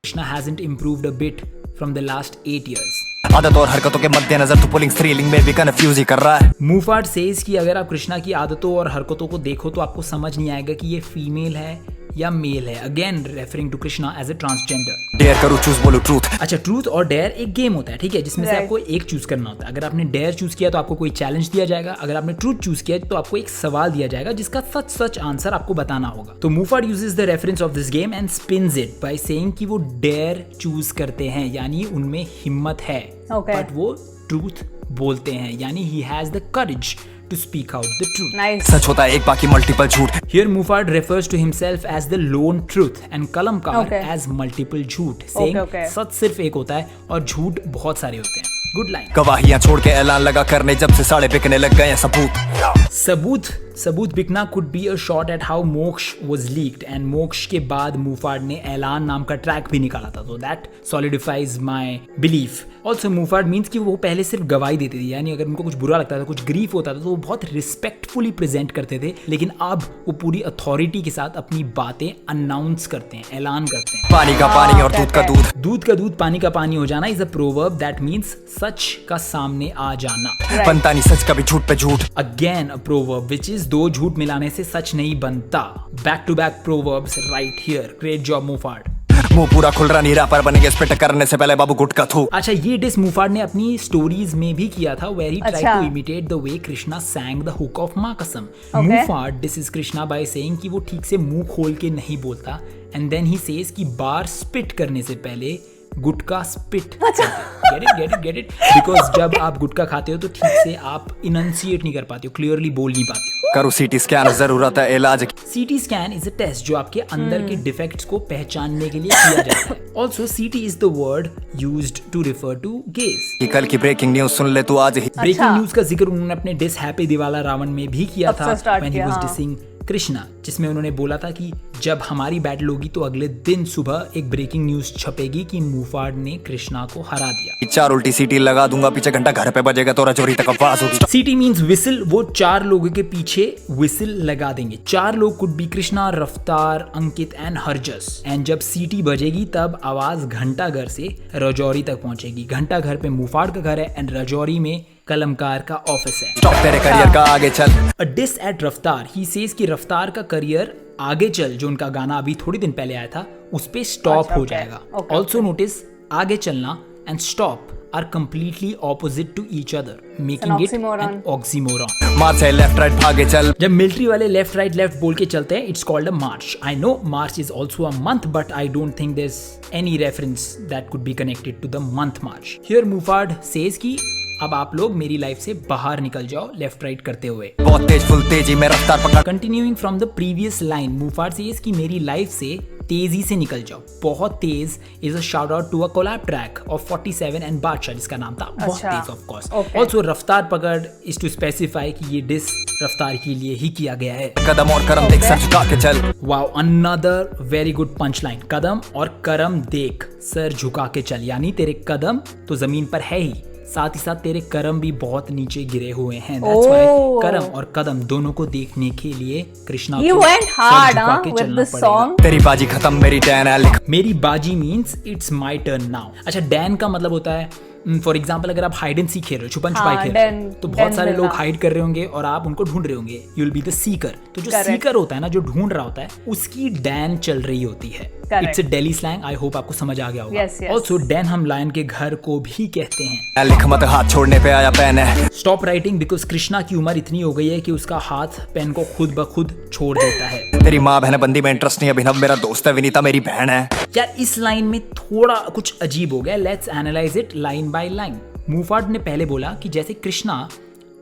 Krishna hasn't improved a bit from the last 8 years. आदत और हरकतों के मद्देनजर तू पुलिंग स्त्रीलिंग में भी कंफ्यूज ही कर रहा है। मुफाट सेज कि अगर आप कृष्णा की आदतों और हरकतों को देखो तो आपको समझ नहीं आएगा कि ये फीमेल है या मेल है। Again referring to Krishna as a transgender. Dare करूं चूज बोलूं ट्रूथ। अच्छा, ट्रूथ और डेयर एक गेम होता है, ठीक है, जिसमें से आपको एक चूज करना होता है। अगर आपने डेयर चूज किया तो आपको कोई चैलेंज दिया जाएगा, अगर आपने ट्रूथ चूज किया तो आपको एक सवाल दिया जाएगा जिसका सच आंसर आपको बताना होगा। तो Muhfaad uses the reference of this game and spins it by saying कि वो डेयर चूज करते हैं यानी उनमें हिम्मत है, बट वो ट्रूथ बोलते हैं यानी he has the courage to speak out the truth. Nice. सच होता है एक बाकी मल्टीपल झूठ। Here Mufat refers to himself as the lone truth and Kalamkar as multiple झूठ, saying सच सिर्फ एक होता है और झूठ बहुत सारे होते हैं। Good line. गवाहियां छोड़ के ऐलान लगा करने जब से साड़े बिकने लग गए हैं सबूत। सबूत सबूत बिकना could be a shot at how मोक्ष was leaked and मोक्ष के बाद मूफाड ने ऐलान नाम का ट्रैक भी निकाला था, so that solidifies my belief. Also Muhfaad means कि वो पहले सिर्फ गवाही देते थे, यानी अगर उनको कुछ बुरा लगता था, कुछ ग्रीफ होता था तो वो बहुत रिस्पेक्टफुली प्रेजेंट करते थे, लेकिन अब वो पूरी अथॉरिटी के साथ अपनी बातें अनाउंस करते हैं, ऐलान करते हैं. पानी का पानी और दूध का दूध. दूध का दूध पानी का पानी हो जाना is a proverb that means सच का सामने आ जाना. बनता नहीं सच कभी झूठ पे झूठ. Again a proverb which is दो झूठ मिलाने से सच नहीं बनता. Back to back proverbs right here. Great job Muhfaad. मुंह पूरा खुल रहा नीरा पर बनेंगे स्पिट करने से पहले बाबू गुटका थूक. अच्छा, ये डिस मूफाड ने अपनी स्टोरीज में भी किया था, where he tried to imitate the way Krishna sang the hook of माँ कसम. Muhfaad this is Krishna by saying कि वो ठीक से मुंह खोल के नहीं बोलता, एंड देन ही सेज कि बार स्पिट करने से पहले गुटका स्पिट. गेट इट बिकॉज जब आप गुटका खाते हो तो ठीक से आप इनंसिएट नहीं कर पाते हो, क्लियरली बोल नहीं पाते हो. करो सीटी स्कैन, जरूरत है इलाज की. CT scan is a test जो आपके अंदर के डिफेक्ट्स को पहचानने के लिए किया जाता है. ऑल्सो सीटी is the word used to refer to gays. कल की ब्रेकिंग न्यूज सुन ले तू आज ही. ब्रेकिंग न्यूज का जिक्र उन्होंने अपने डिस हैप्पी दिवाला रावण में भी किया था, when he was dissing Krishna, जिसमें उन्होंने बोला था कि जब हमारी बैटल होगी तो अगले दिन सुबह एक ब्रेकिंग न्यूज छपेगी कि मूफाड ने कृष्णा को हरा दिया. 4 उल्टी सीटी लगा दूंगा, पीछे घंटा घर पे बजेगा तो रजौरी तक आवाज होगी. सीटी मींस विसिल. वो 4 लोगों के पीछे विसिल लगा देंगे. 4 लोग कुड बी कृष्णा, रफ्तार, अंकित एंड हरजस. एंड जब सीटी बजेगी तब आवाज घंटा घर से रजौरी तक पहुंचेगी. घंटा घर पे मूफाड का घर है एंड रजौरी में कलमकार का ऑफिस है. स्टॉप तेरे करियर का आगे चल. अ डिस एट रफ्तार. ही सेज कि रफ्तार का करियर आगे चल, जो उनका गाना अभी थोड़ी दिन पहले आया था, उस पे स्टॉप हो जाएगा. ऑल्सो नोटिस आगे चलना and stop are completely opposite to each other, making it an oxymoron. March से लेफ्ट राइट भागे चल. जब मिलिट्री वाले लेफ्ट राइट लेफ्ट बोल के चलते हैं, it's called a march. I know March is also a month, but I don't think there is any reference that could be connected to the month March. Here Muhfaad says कि अब आप लोग मेरी life से बाहर निकल जाओ लेफ्ट राइट करते हुए. बहुत तेज फुल तेजी में रफ्तार पकड़. Continuing from the previous line, Muhfaad says कि मेरी लाइफ से तेजी से निकल जाओ. बहुत तेज is a shout out to a collab track of 47 and Badshah, जिसका नाम था बहुत तेज ऑफ कोर्स. ऑल्सो रफ्तार पकड़ इज टू स्पेसिफाई कि ये डिस रफ्तार के लिए ही किया गया है. कदम और करम देख सर झुका के चल. Wow, another very good punch line. कदम और करम देख सर झुका के चल, यानी तेरे कदम तो जमीन पर है ही, साथ ही साथ तेरे करम भी बहुत नीचे गिरे हुए हैं. That's why करम और कदम दोनों को देखने के लिए कृष्णा You को went सर hard, झुका huh, के with चलना this पड़ेगा. song. तेरी बाजी खत्म मेरी टैन है लिख. मेरी बाजी means it's my turn now. अच्छा, डैन का मतलब होता है फॉर एग्जाम्पल अगर आप हाइड एंड सीक खेल रहे हो, छुपन छुपाई खेल रहे हो, तो बहुत सारे लोग हाइड कर रहे होंगे और आप उनको ढूंढ रहे होंगे. You will be the seeker. तो जो सीकर होता है ना, जो ढूंढ रहा होता है, उसकी डैन चल रही होती है. It's a Delhi slang. I hope आपको समझ आ गया होगा. ऑल्सो डैन हम लायन के घर को भी कहते हैं. लिख मत हाथ छोड़ने पे आया पेन है. स्टॉप राइटिंग बिकॉज कृष्णा की उम्र इतनी हो गई है कि उसका हाथ पेन को खुद ब खुद छोड़ देता है. तेरी माँ बहन बंदी में इंटरेस्ट नहीं. अभिनव मेरा दोस्त है, विनीता मेरी बहन है. यार इस लाइन में थोड़ा कुछ अजीब हो गया. Let's analyse it line by line. Muhfaad ने पहले बोला कि जैसे कृष्णा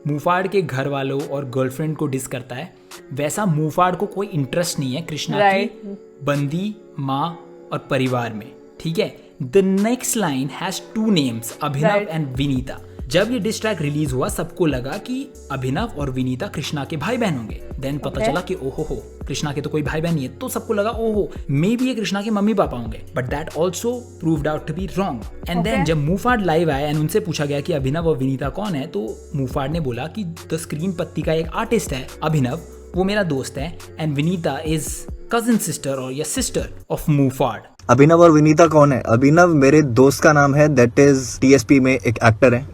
मूफाड के घर वालों और गर्लफ्रेंड को डिस करता है, वैसा मूफाड को कोई इंटरेस्ट नहीं है कृष्णा की बंदी माँ और परिवार में. ठीक है. The next line has 2 names, Abhinav and Vinita. जब ये डिस ट्रैक रिलीज हुआ, सबको लगा कि अभिनव और विनीता कृष्णा के भाई बहन होंगे. देन पता चला कि ओहो हो, कृष्णा के तो कोई भाई बहन नहीं है. तो सबको लगा ओहो मे बी ये कृष्णा के मम्मी पापा होंगे, but that also proved out to be wrong. And then जब मूफाड लाइव आया एंड उनसे पूछा गया कि अभिनव और विनीता कौन है, तो मूफाड ने बोला कि द स्क्रीन पत्ती का एक आर्टिस्ट है अभिनव, वो मेरा दोस्त है, and Vinita is cousin sister और या सिस्टर ऑफ मूफाड. अभिनव और विनीता कौन है? अभिनव मेरे दोस्त का नाम है, दैट इज टीएसपी में एक एक्टर है,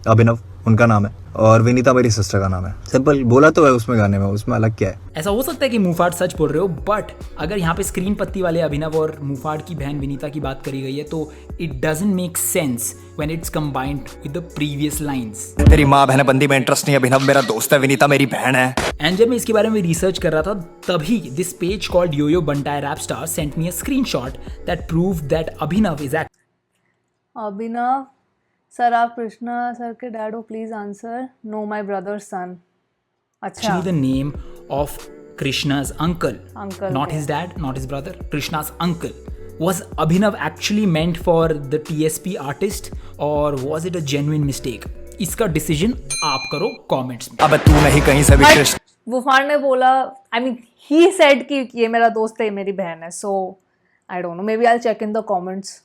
अभिनव उनका नाम है, और विनीता मेरी सिस्टर का नाम है. सिंपल बोला तो है उसमें गाने में, उसमें अलग क्या है? ऐसा हो सकता है कि मूफाड सच बोल रहे हो, बट अगर यहाँ पे स्क्रीन पत्ती वाले अभिनव और मूफाड की बहन विनीता की बात करी गई है, तो it doesn't make sense when it's combined with the previous lines. तेरी माँ बहन बंदी में इंटरेस्ट नहीं. अभिनव मेरा दोस्त है, विनीता मेरी बहन है. एंड जब मैं इसके बारे में रिसर्च कर रहा था, तभी this page called yo yo Bantai rap star sent me a screenshot that proved that Abhinav is Abhinav sir, आप कृष्णा सर के डैड हो, please answer. No, my brother's son. अच्छा, actually the name of Krishna's uncle, not okay. his dad, not his brother. Krishna's uncle. Was Abhinav actually meant for the TSP artist or was it a genuine mistake? इसका decision आप करो comments में. अब तू नहीं कहीं से भी कृष्ण. वुफान ने बोला, आई मीन ही सेड कि ये मेरा दोस्त है, ये मेरी बहन है. So I don't know, maybe I check in the comments.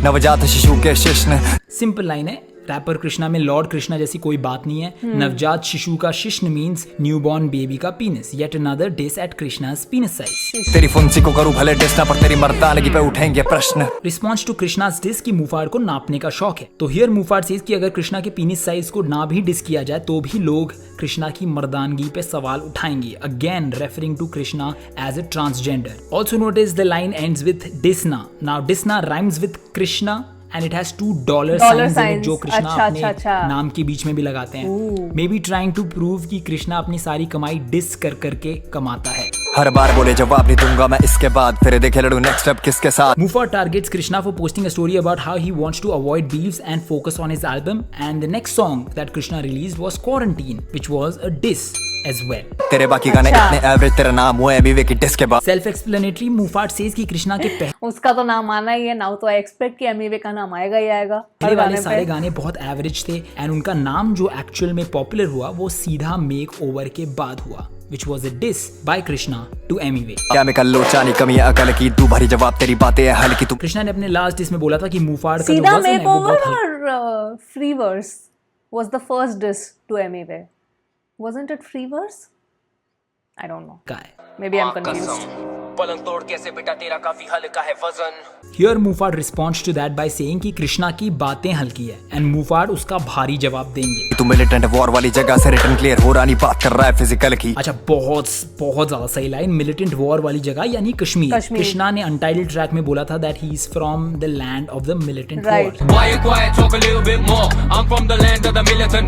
नवजात शिशु के शिश्न सिंपल लाइन है. रैपर कृष्णा में लॉर्ड कृष्णा जैसी कोई बात नहीं है. नवजात शिशु का शिश्न मीन्स न्यूबॉर्न बेबी का penis. Yet another diss at Krishna's penis size. तेरी फुंसी को करूं भले डिस्ना पर तेरी मर्दानगी पे उठेंगे प्रश्न. रिस्पॉन्स टू कृष्णा's डिस की मुफाड़ को नापने का शौक है. तो हियर मुफाड़ सेज कि अगर कृष्णा के पीनिस साइज को ना भी डिस किया जाए तो भी लोग कृष्णा की मर्दानगी पे सवाल उठाएंगे. Again referring to Krishna as a transgender. Also notice the line ends with डिस्ना. नाउ डिस्ना rhymes with Krishna and it has $2 signs in it, जो कृष्णा अपने नाम के बीच में भी लगाते हैं. Maybe trying to prove कि कृष्णा अपनी सारी कमाई डिस कर करके कमाता है. हर बार बोले जवाब नहीं दूंगा मैं इसके बाद, फिर देखे लड़ू नेक्स्ट स्टेप किसके साथ. Mufa targets Krishna for posting a story about how he wants to avoid beefs and focus on his album, and the next song that Krishna released was Quarantine, which was a diss as well. तेरे बाकी गाने इतने average, तेरा नाम हुआ है एमिवे की dish के बाद. Self-explanatory, Mufat says कि कृष्णा के उसका तो नाम आना ही है. नाउ तो आई एक्सपेक्ट कि एमिवे का नाम आएगा ही आएगा. पहले वाले सारे गाने बहुत एवरेज थे एंड उनका नाम जो एक्चुअल में पॉपुलर हुआ वो सीधा मेक ओवर के बाद हुआ, which was a diss by Krishna to Emiway. क्या मैं कल लोचानी कमी है अकल की, तू भरी जवाब तेरी बातें है हल की. तू कृष्णा ने अपने लास्ट डिस में बोला था कि मुफाड़ का जो सीधा वर्जन है मेक वो ओवर बहुत हल्का. और free verse was the first diss to Emiway. Wasn't it free verse? I don't know. Maybe I'm confused. पलंग तोड़ कैसे बेटा तेरा काफी हल्का है वजन. Here Mufad responds to that by saying कि कृष्णा की बातें हल्की है and Mufad उसका भारी जवाब देंगे. तू मिलिटेंट वॉर वाली जगह से रिटर्न क्लियर हो रहा नहीं, बात कर रहा है फिजिकल की. अच्छा, बहुत बहुत ज्यादा सही लाइन. मिलिटेंट वॉर वाली जगह यानी कश्मीर. कृष्णा ने अनटाइटल्ड ट्रैक में बोला था that he is from the land of the militant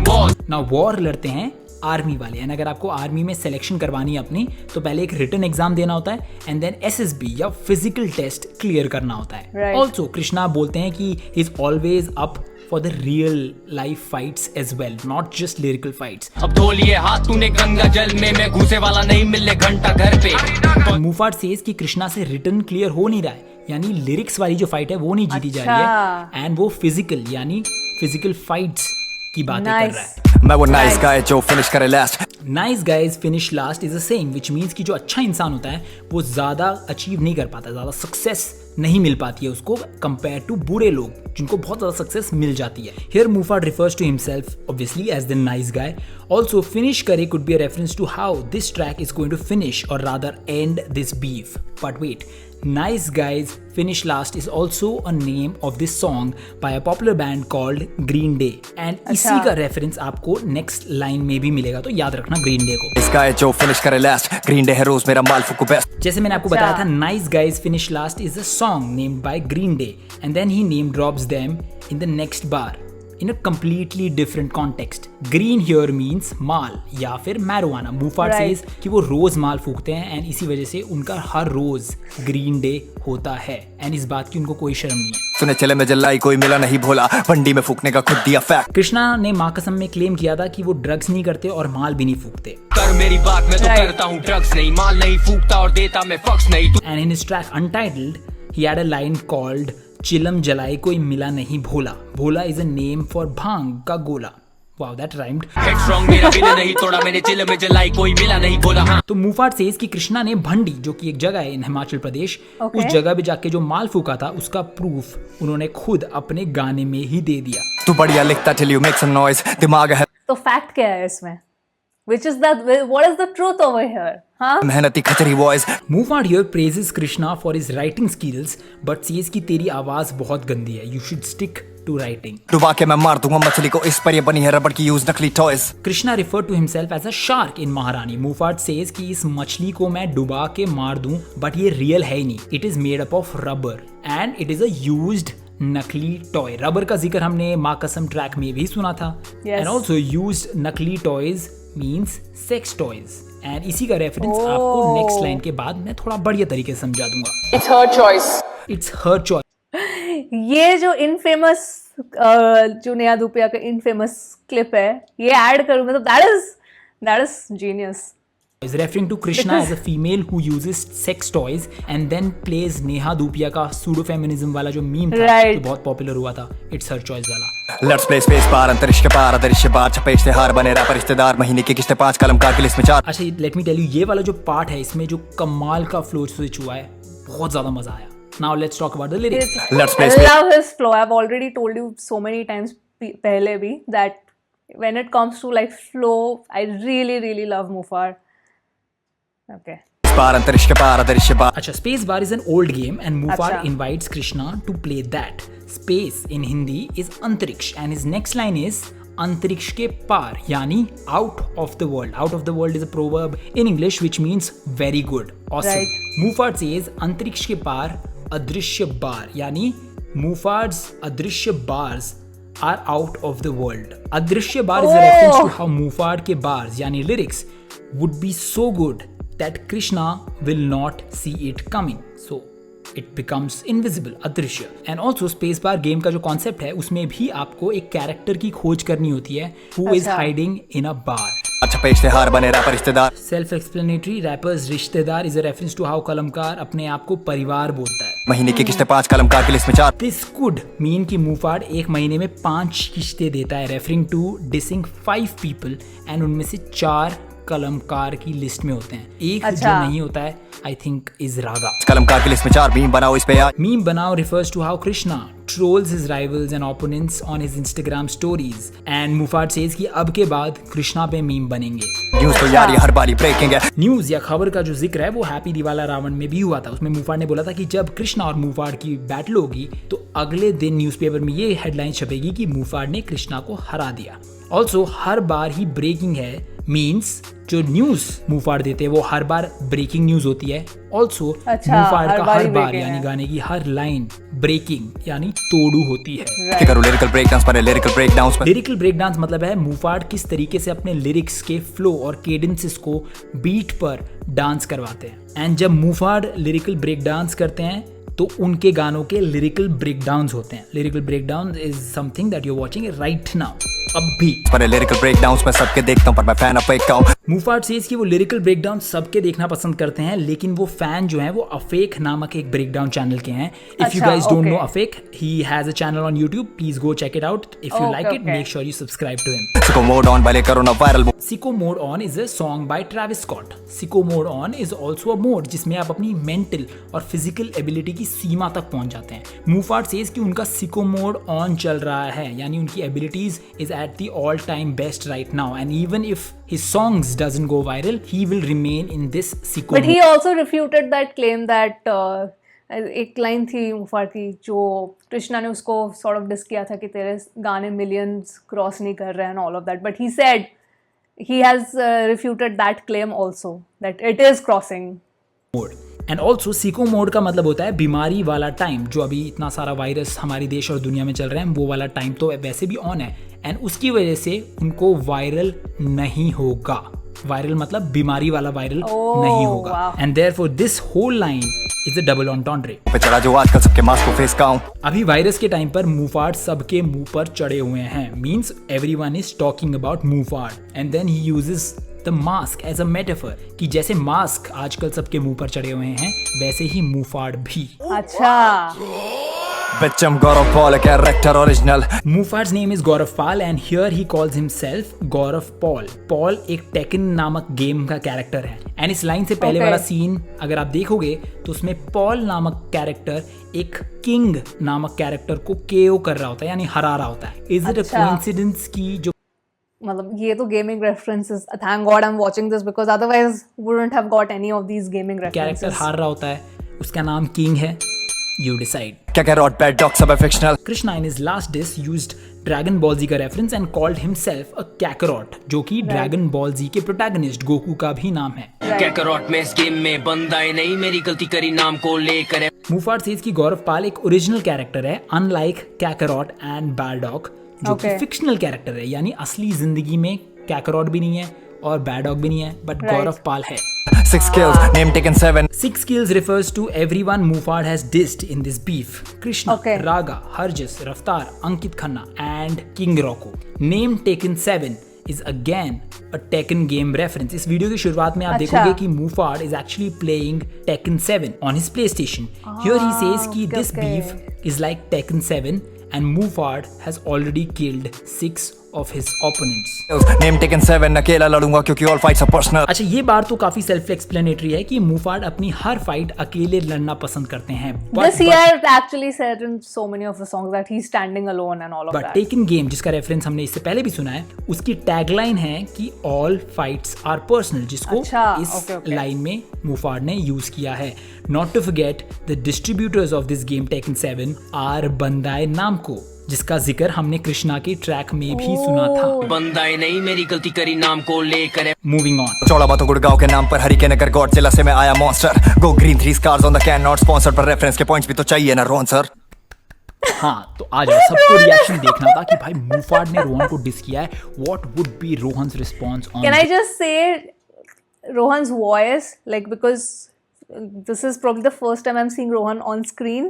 war. Now war लड़ते हैं आर्मी वाले. एंड अगर आपको आर्मी में सिलेक्शन करवानी है अपनी, तो पहले एक रिटन एग्जाम देना होता है एंड देन एसएसबी या फिजिकल टेस्ट क्लियर करना होता है. ऑल्सो कृष्णा बोलते हैं कि he is always up for the real life fights as well, not just lyrical fights. अब धो लिए हाथ तूने गंगा जल में, मैं घुसे वाला नहीं मिलने घंटा घर पे. मुफाट सेज कि कृष्णा से रिटन क्लियर हो नहीं रहा है, यानी लिरिक्स वाली जो फाइट है वो नहीं जीती जा रही है एंड वो फिजिकल यानी फिजिकल फाइट्स की बातें कर रहा है. मैं वो नाइस गाय जो फिनिश करे last. Nice guys finish last is a saying which means कि जो अच्छा इंसान होता है वो ज्यादा अचीव नहीं कर पाता, ज्यादा सक्सेस नहीं मिल पाती है उसको कंपेयर टू बुरे लोग जिनको बहुत ज्यादा सक्सेस मिल जाती है. Here Muhfaad refers to himself obviously as the nice guy. Also finish करे could be a reference to how this track is going to finish और rather end this beef. But wait, Nice Guys Finish Last is also a name of this song by a popular band called Green Day. And इसी का reference आपको next line में भी मिलेगा, तो याद रखना ग्रीन डे को. इसका है जो फिनिश करे लास्ट, ग्रीन डे है रोज मेरा माल फुकू बेस्ट. जैसे मैंने आपको बताया था, Nice Guys Finish Last is a song named by Green Day and then he name drops them in the next bar in a completely different context. Green here means माल या फिर marijuana. Mufat says कि वो रोज माल फूकते हैं and इसी वजह से उनका हर रोज green day होता है एंड इस बात की उनको कोई शर्म नहीं है. सुने चले में जल्लाई कोई मिला नहीं भोला, बंडी में फूकने का खुद दिया फैक्ट. कृष्णा ने माँ कसम में क्लेम किया था कि वो ड्रग्स नहीं करते और माल भी नहीं फूकते. कर मेरी बात मैं तो करता हूँ ड्रग्स नहीं, माल नहीं फूकता और देता मैं फक्स नहीं. And in his track untitled he had a line called चिलम जलाई कोई मिला नहीं भोला. भोला इज अ नेम फॉर भांग का गोला. Wow, that rhymed. हेडस्ट्रॉन्ग मेरा बिल नहीं तोड़ा मैंने, चिल में जलाई कोई मिला नहीं बोला. हाँ, तो मुफाट सेज कि कृष्णा ने भंडी जो कि एक जगह है इन हिमाचल प्रदेश, उस जगह पे जाके जो माल फूका था उसका प्रूफ उन्होंने खुद अपने गाने में ही दे दिया. तू बढ़िया लिखता till you make some noise. दिमाग है तो फैक्ट क्या है इसमें? Which is that? What is the truth over here? हाँ? मेहनती खचरी voice. Mufat here praises Krishna for his writing skills but says कि तेरी आवाज बहुत गंदी है. You should stick to writing. डुबा के मैं मार दूंगा मछली को, इस पर ये बनी है रबड़ की यूज नकली toys. Krishna referred to himself as a shark in Maharani. Mufat says कि इस मछली को मैं डुबा के मार दूं but ये रियल है ही नहीं. It is made up of rubber and it is a used नकली टॉय. रबर का जिक्र हमने माँ कसम ट्रैक में भी सुना था. एंड ऑल्सो यूज्ड नकली toys means sex toys. And इसी का रेफरेंस आपको नेक्स्ट लाइन के बाद मैं थोड़ा बढ़िया तरीके से समझा दूंगा. It's her choice. It's her choice. ये जो इनफेमस जो नेहा धूपिया का इनफेमस क्लिप है, ये ऐड करूँ मैं तो that is genius. is referring to Krishna as a female who uses sex toys and then plays Neha Dhupia का pseudo feminism वाला जो मीम था Right. जो बहुत पॉपुलर हुआ था, it's her choice वाला। लेट्स प्ले स्पेस बार अंतरिक्ष के पार अदृश्य बार छपे इश्तेहार बने रैपर रिश्तेदार महीने की किस्तें 5 कलमकार की लिस्ट में 4। अच्छा लेट मी टेल यू, ये वाला जो पार्ट है इसमें जो कमाल का फ्लो स्विच हुआ है, बहुत ज्यादा मजा आया। Now let's talk about the lyrics. Let's I play space love his flow. I've already told you so many times पहले भी that when it comes to like flow, I really love Mufar. Okay. बार अंतरिक्ष के पार अदृश्य बार। अच्छा, space bar is an old game and Mufar अच्छा। invites Krishna to play that. Space in Hindi is अंतरिक्ष and his next line is अंतरिक्ष के पार यानी out of the world. Out of the world is a proverb in English which means very good, awesome. Right. Mufar says अंतरिक्ष के पार अदृश्य बार यानी Mufar's अदृश्य bars are out of the world. अदृश्य बार is a reference to how Mufar के bars यानी lyrics would be so good that Krishna will not see it coming. So it becomes invisible, अदृश्य। And also space bar game का जो concept है उसमें भी आपको एक character की खोज करनी होती है who is अच्छा। hiding in a bar. छपे इश्तेहार बने रैपर रिश्तेदार। Self-explanatory, rappers रिश्तेदार is a reference to how कलमकार अपने आप को परिवार बोलता है। महीने की किस्तें 5 कलमकार की लिस्ट में 4। This could mean कि Mufar एक महीने में 5 किस्तें देता है, referring to dissing 5 people and उनमें से 4 कलमकार की लिस्ट में होते हैं। एक अच्छा। जो नहीं होता है आई थिंक इज रागा। कलमकार की लिस्ट में 4 मीम बनाओ इस पे आज। Meme बनाओ refers to how Krishna trolls his rivals and opponents on his Instagram stories and Mufar says कि अब के बाद कृष्णा पे मीम बनेंगे। न्यूज़ तो यार ये हर बारी ब्रेकिंग है। न्यूज या खबर का जो जिक्र है वो हैप्पी दिवाला रावण में भी हुआ था। उसमें मुफार ने बोला था कि जब कृष्णा और मुफार की बैटल होगी तो अगले दिन न्यूज़पेपर में ये हेडलाइन छपेगी कि मुफार ने कृष्णा को हरा दिया। ऑल्सो हर बार ही ब्रेकिंग है मीन्स जो न्यूज मुफार देते हैं वो हर बार ब्रेकिंग न्यूज होती है। ऑल्सो अच्छा, मुफार हर का बार हर ही बार breaking यानी है। गाने की हर लाइन ब्रेकिंग यानी तोड़ू होती है। कि करो लिरिकल ब्रेकडाउन्स पर लिरिकल ब्रेकडाउन्स पर। लिरिकल ब्रेक डांस मतलब है मुफार किस तरीके से अपने लिरिक्स के फ्लो और केडेंसेस को बीट पर डांस करवाते हैं। एंड जब मुफार लिरिकल ब्रेक डांस करते हैं तो उनके गानों के लिरिकल ब्रेक डाउन्स होते हैं। Lyrical break down is something that you watching right now. अब भी पर लिरिकल ब्रेकडाउन्स में सबके देखता हूं पर मैं फैन अफेक का हूं। मुफार सेज कि वो लिरिकल ब्रेकडाउन सबके देखना पसंद करते हैं लेकिन वो फैन जो हैं वो अफेक नामक एक ब्रेकडाउन चैनल के हैं। इफ यू अच्छा, गाइस डोंट नो okay. अफेक, he has a channel on YouTube, please go check it out. If you Okay, like it okay. Make sure you subscribe to him. इसको mode on वाले करो ना viral. Sicko Mode On is a song by Travis Scott. Sicko Mode On is also a mode जिसमें आप अपनी mental और physical ability की सीमा तक पहुंच जाते हैं। मुफार सेज कि उनका Sicko Mode On चल रहा है यानी उनकी abilities is at the all time best right now and even if his songs doesn't go viral he will remain in this Sicko But he mode. also refuted that claim that एक line थी मुफार की जो कृष्णा ने उसको sort of diss किया था कि तेरे गाने मिलियंस क्रॉस नहीं कर रहे हैं and all of that. But he said he has refuted that claim also that it is crossing. And also Sicko mode का मतलब होता है बीमारी वाला टाइम। जो अभी इतना सारा वायरस हमारे देश और दुनिया में चल रहा है वो वाला टाइम तो वैसे भी ऑन है एंड उसकी वजह से उनको वायरल नहीं होगा। वायरल मतलब बीमारी वाला वायरल नहीं होगा। wow. And therefore this whole line is a double entendre. पे चढ़ा जो आजकल सबके मास्क को फेस का हूं। अभी वायरस के टाइम पर मुफार सबके मुंह पर चढ़े हुए हैं means everyone is talking about Muhfaad and then he uses the mask as a metaphor कि जैसे मास्क आजकल सबके मुंह पर चढ़े हुए हैं वैसे ही मुफार भी। अच्छा, बच्चम Gaurav Paul character original. Mufar's name is Gaurav Pal and here he calls himself Gaurav Paul. Paul एक टेकन नामक गेम का कैरेक्टर है एंड इस लाइन से पहले Okay. वाला सीन अगर आप देखोगे तो उसमें पॉल नामक कैरेक्टर एक किंग नामक कैरेक्टर को केओ कर रहा होता है यानी हरा रहा होता है। इज इट अ अच्छा। कोइंसिडेंस की जो मतलब ये तो gaming references. Thank God I'm watching this because otherwise wouldn't have got any of these gaming character references. हार रहा होता है उसका नाम किंग है। You decide. क्या कह रॉट बैड डॉग सब है fictional. Krishna in his last diss used Dragon Ball Z का reference and called himself a Kakarot जो कि ड्रैगन बॉल जी के प्रोटैगनिस्ट गोकू का भी नाम है। कैकरॉट में इस गेम में बंदा ही नहीं मेरी गलती करी नाम को लेकर है। मुफार सेज कि गौरव पाल एक ओरिजिनल कैरेक्टर है अनलाइक कैकरॉट एंड बैडॉग जो कि Okay. फिक्शनल कैरेक्टर है यानी असली जिंदगी में कैकरॉट भी नहीं है और बैडॉग भी नहीं है बट Right. गौरव पाल है। 6 kills name taken 7। 6 kills refers to everyone Mufar has dissed in this beef. Krishna, Okay. Raga, Harjas, Raftar, Ankit Khanna and King Rocco. Name taken 7 is again a Tekken game reference. इस video की शुरुआत में आप अच्छा। देखोगे कि Mufad is actually playing Tekken 7 on his PlayStation. Here he says कि okay, this okay. beef is like Tekken 7 and Mufad has already killed 6 of his opponents. Name taken 7 अकेला लड़ूंगा क्योंकि ऑल फाइट्स आर पर्सनल अच्छा, ये बात तो काफी self explanatory है कि मुफाड अपनी हर फाइट अकेले लड़ना पसंद करते हैं. This year actually said in so many of the songs that he's standing alone and all of but that. Taken game जिसका रेफरेंस हमने इससे पहले भी सुना है, उसकी टैगलाइन है कि ऑल फाइट्स आर पर्सनल, जिसको अच्छा, इस okay. लाइन में मुफाड ने यूज किया है. Not to forget the distributors of this game Tekken 7 are Bandai Namco, जिसका जिक्र हमने कृष्णा के ट्रैक में भी सुना था. बंदा ही नहीं मेरी गलती करी नाम को लेकर. Moving on. चौड़ा बातों गुड़गांव के नाम पर हरी के नगर गॉडजिला से मैं आया monster. Go green 3 stars on the can not sponsored, पर रेफरेंस के पॉइंट्स भी तो चाहिए ना रोहन सर. हाँ, तो आ जाओ, सबको रिएक्शन देखना था कि भाई मुफाड ने रोहन को डिस किया है. What would be Rohan's response on? Can I just say Rohan's voice, like, because this is probably the first time I'm seeing Rohan on screen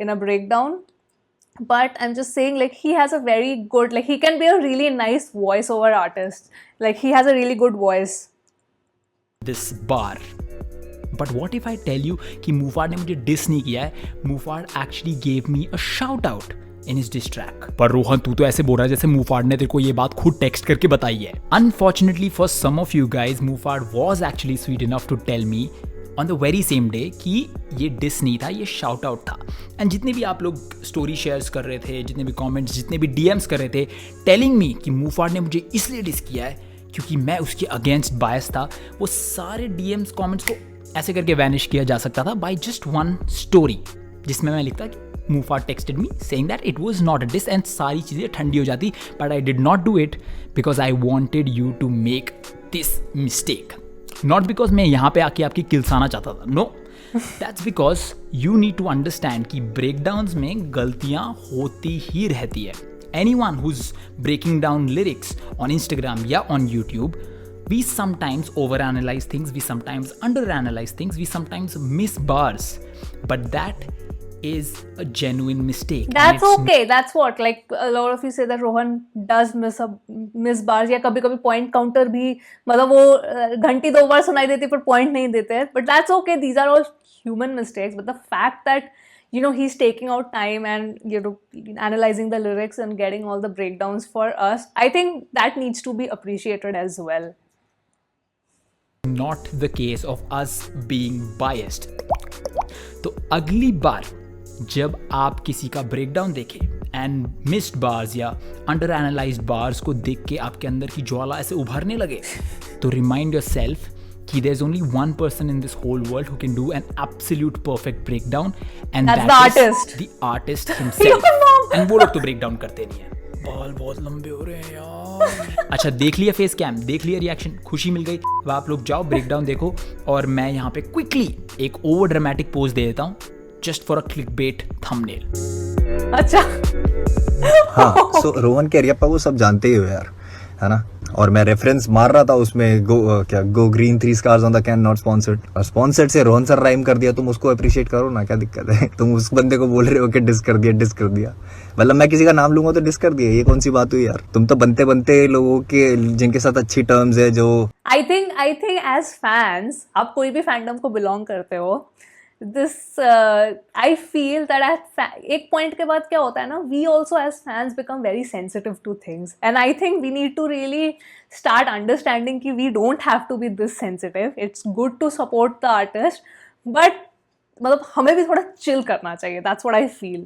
in a breakdown. But I'm just saying, like, he has a very good, like, he can be a really nice voiceover artist. Like, he has a really good voice. This बार. But what if I tell you कि मुफाड ने मुझे diss नहीं किया है, Muhfaad actually gave me a shout out in his diss track. पर रोहन, तू तो ऐसे बोल रहा है जैसे मुफाड ने तेरे को ये बात खुद टेक्स्ट करके बताई है. Unfortunately for some of you guys, Muhfaad was actually sweet enough to tell me on the very same day कि ये डिस नहीं था, ये शाउट आउट था. एंड जितने भी आप लोग स्टोरी शेयर्स कर रहे थे, जितने भी कमेंट्स, जितने भी डीएम्स कर रहे थे टेलिंग मी कि मुफाड ने मुझे इसलिए डिस किया है क्योंकि मैं उसके अगेंस्ट बायस था, वो सारे डीएम्स कमेंट्स को ऐसे करके वैनिश किया जा सकता था बाय जस्ट वन स्टोरी, जिसमें मैं लिखता कि Muhfaad texted me saying that it was not a diss, and सारी चीज़ें ठंडी हो जाती. But I did not do it because I wanted you to make this mistake. Not because मैं यहाँ पे आके आपकी किलसाना चाहता था, no. That's because you need to understand कि ब्रेकडाउन्स में गलतियाँ होती ही रहती है. Anyone who's breaking down lyrics on Instagram या on YouTube, we sometimes overanalyze things, we sometimes underanalyze things, we sometimes miss bars, but that is a genuine mistake. That's okay. That's what, like, a lot of you say that Rohan does miss bars, या कभी कभी point counter भी, मतलब वो घंटी 2 बार सुनाई देती पर point नहीं देते. But that's okay. These are all human mistakes. But the fact that, you know, he's taking out time and, you know, analyzing the lyrics and getting all the breakdowns for us, I think that needs to be appreciated as well. Not the case of us being biased. तो अगली बार जब आप किसी का breakdown देखें and missed bars या under analysed bars को देख के आपके अंदर की ज्वाला ऐसे उभरने लगे, तो रिमाइंड योरसेल्फ कि there's only one person in this whole world who can do an absolute perfect breakdown, and That's that the is artist. the artist himself. Your mom. And वो लोग तो breakdown करते नहीं है. बाल बहुत लंबे हो रहे हैं यार. अच्छा, देख लिया फेस कैम, देख लिया रिएक्शन, खुशी मिल गई. अब आप लोग जाओ ब्रेकडाउन देखो, और मैं यहाँ पे क्विकली एक ओवर ड्रामेटिक पोज दे देता हूँ just for a clickbait thumbnail. अच्छा. हाँ, सो रोहन के एरिया वो सब जानते ही हो यार, है ना. और मैं रेफरेंस मार रहा था उसमें, go green 3 stars on the can not sponsored. और स्पॉन्सर्ड से रोहन सर राइम कर दिया, तुम उसको अप्रिशिएट करो ना, क्या दिक्कत है. तुम उस बंदे को बोल रहे हो कि डिस कर दिया. मतलब मैं किसी का नाम लूंगा तो डिस कर दिया, ये कौन सी बात हुई यार. तुम तो बनते लोगों के जिनके साथ अच्छी टर्म्स है, जो I think as fans, आप कोई भी फैंडम को बिलोंग करते हो, this I feel that एक पॉइंट के बाद क्या होता है ना, we also as fans become very sensitive to things, and I think we need to really start understanding कि we don't have to be this sensitive. It's good to support the artist, but मतलब हमें भी थोड़ा chill करना चाहिए. That's what I feel.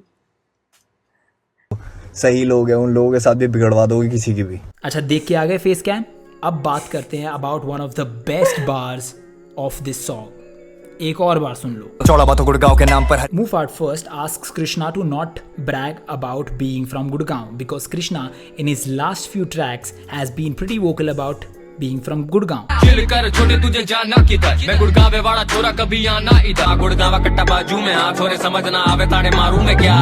सही लोग हैं, उन लोगों के साथ भी बिगड़वा दोगे किसी की भी. अच्छा, देख के आ गए फेस कैम. अब बात करते हैं about one of the best bars of this song. एक और बार सुन लो. चौड़ा बातों गुड़गांव के नाम पर Mufad first asks Krishna to not brag about being from Gurgaon, because Krishna in his last few tracks has been pretty vocal about being from Gurgaon. Chill कर छोटे तुझे जाना किधर, मैं गुड़गांव वाला छोरा कभी आना इधर. गुड़गांव कट्टा बाजू में हाँ, छोरे समझ ना आवे ताड़े मारूं मैं क्या.